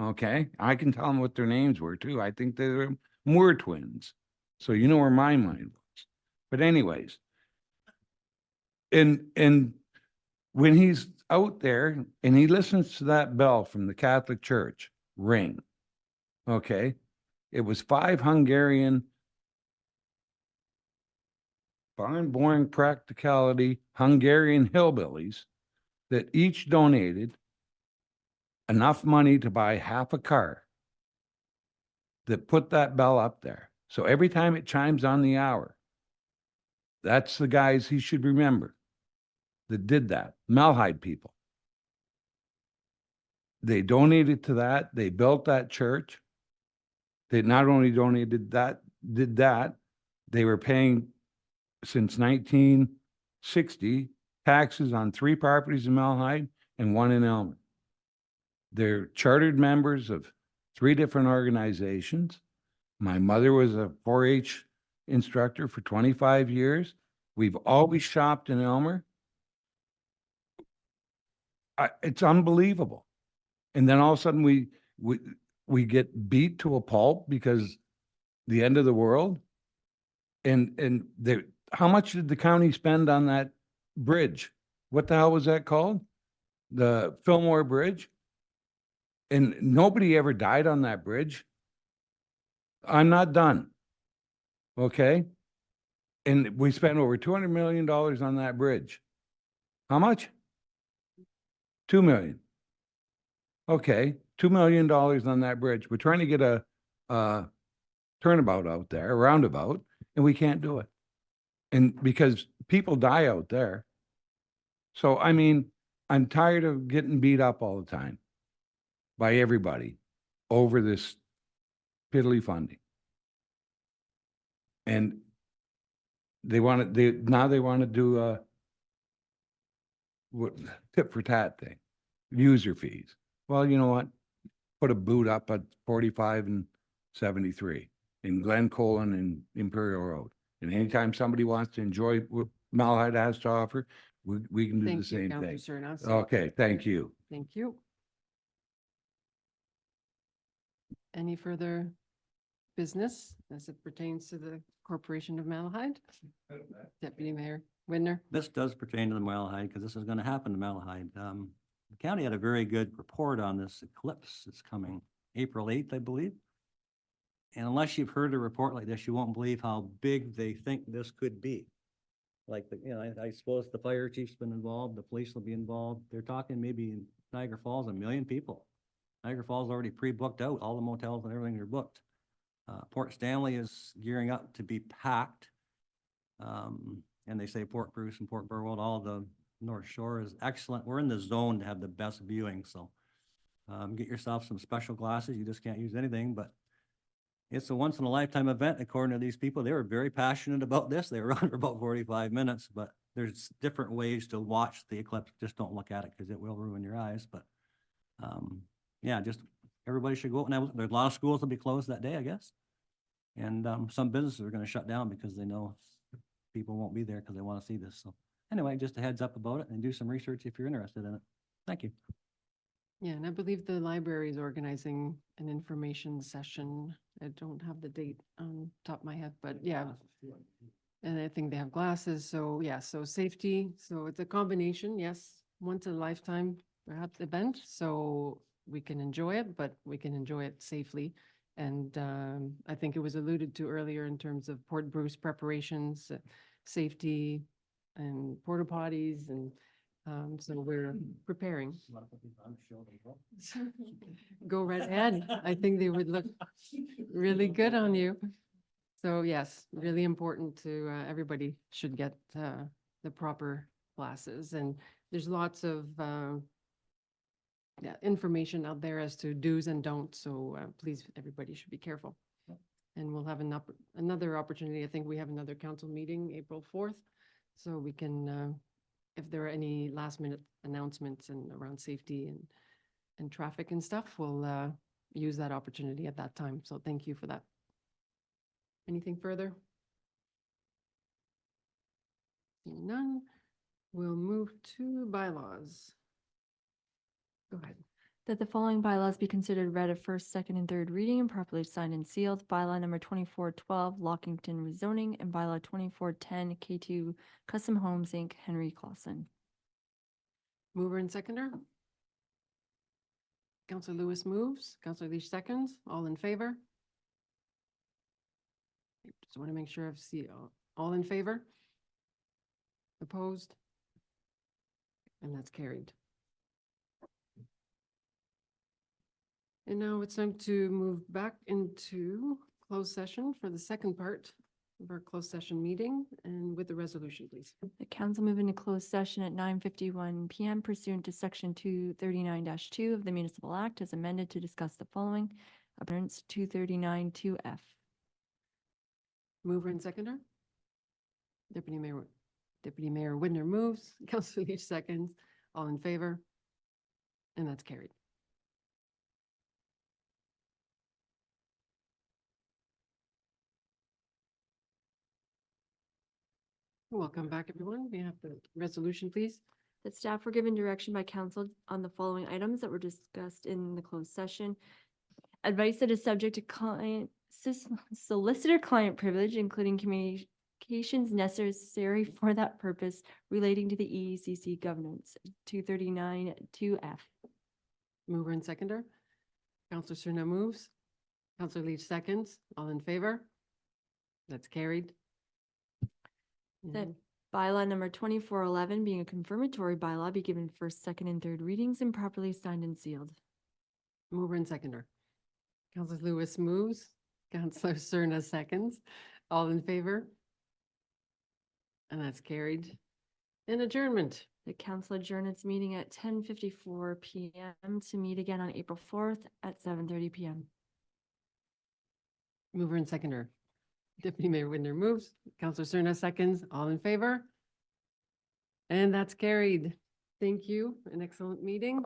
Okay? I can tell them what their names were too. I think they were Moore twins. So you know where my mind was. But anyways, and when he's out there and he listens to that bell from the Catholic Church ring, okay, it was 5 Hungarian barn-born practicality Hungarian hillbillies that each donated enough money to buy half a car that put that bell up there. So every time it chimes on the hour, that's the guys he should remember that did that. Malahide people. They donated to that. They built that church. They not only donated that, did that, they were paying since 1960 taxes on 3 properties in Malahide and 1 in Elmer. They're chartered members of 3 different organizations. My mother was a 4-H instructor for 25 years. We've always shopped in Elmer. It's unbelievable. And then all of a sudden we get beat to a pulp because the end of the world. And how much did the county spend on that bridge? What the hell was that called? The Fillmore Bridge? And nobody ever died on that bridge. I'm not done. Okay? And we spent over $200 million on that bridge. How much? $2 million. Okay, $2 million on that bridge. We're trying to get a turnabout out there, a roundabout, and we can't do it. And because people die out there. So, I mean, I'm tired of getting beat up all the time by everybody over this piddly funding. And now they want to do a tit for tat thing, user fees. Well, you know what? Put a boot up at 45 and 73 in Glen Colin and Imperial Road. And anytime somebody wants to enjoy what Malahide has to offer, we can do the Thank you, same Counselor thing. Cernas. Okay, thank you. Thank you. Any further business as it pertains to the Corporation of Malahide? Deputy Mayor Widner? This does pertain to the Malahide because this is going to happen to Malahide. The county had a very good report on this eclipse. It's coming April 8th, I believe. And unless you've heard a report like this, you won't believe how big they think this could be. Like, I suppose the fire chief's been involved, the police will be involved. They're talking maybe in Niagara Falls, 1 million people. Niagara Falls already pre-booked out. All the motels and everything are booked. Port Stanley is gearing up to be packed. And they say Port Bruce and Port Burwell, all the North Shore is excellent. We're in the zone to have the best viewing. So get yourself some special glasses. You just can't use anything, but it's a once in a lifetime event. According to these people, they were very passionate about this. They were on for about 45 minutes, but there's different ways to watch the eclipse. Just don't look at it because it will ruin your eyes. But yeah, just everybody should go out. And there's a lot of schools will be closed that day, I guess. And some businesses are going to shut down because they know people won't be there because they want to see this. So anyway, just a heads up about it and do some research if you're interested in it. Thank you. Yeah, and I believe the library is organizing an information session I don't have the date on top of my head, but yeah. And I think they have glasses, so yeah, so safety, so it's a combination, yes, once a lifetime perhaps event, so we can enjoy it, but we can enjoy it safely. And I think it was alluded to earlier in terms of Port Bruce preparations, safety and porta potties, and so we're preparing. Go right ahead. I think they would look really good on you. So yes, really important to, everybody should get the proper glasses. And there's lots of yeah, information out there as to do's and don'ts. So please, everybody should be careful. And we'll have another opportunity. I think we have another council meeting April 4th. So we can, if there are any last minute announcements and around safety and traffic and stuff, we'll use that opportunity at that time. So thank you for that. Anything further? Seeing none, we'll move to bylaws. Go ahead. That the following bylaws be considered read at first, second, and third reading and properly signed and sealed. Bylaw number 2412, Lockington rezoning, and bylaw 2410, K2 Custom Homes, Inc., Henry Clausen. Mover and seconder? Counselor Lewis moves, Counselor Leash seconds, all in favor? Just want to make sure I've seen all in favor? Opposed? And that's carried. And now it's time to move back into closed session for the second part of our closed session meeting, and with the resolution, please. The council move into closed session at 9:51 PM pursuant to section 239-2 of the Municipal Act as amended to discuss the following. Ordinance 239-2F. Mover and seconder? Deputy Mayor Widner moves, Councilor Leach seconds, all in favor? And that's carried. Welcome back, everyone. We have the resolution, please. That staff were given direction by council on the following items that were discussed in the closed session. Advice that is subject to solicitor-client privilege, including communications necessary for that purpose relating to the EECC governance, 239-2F. Mover and seconder? Counselor Cerna moves, Counselor Leach seconds, all in favor? That's carried. That And bylaw number 2411 being a confirmatory bylaw be given first, second, and third readings and properly signed and sealed. Mover and seconder. Counselor Lewis moves, Counselor Cerna seconds, all in favor? And that's carried. And adjournment. The council adjourn its meeting at 10:54 PM to meet again on April 4th at 7:30 PM. Mover and seconder. Deputy Mayor Widner moves, Counselor Cerna seconds, all in favor? And that's carried. Thank you, an excellent meeting.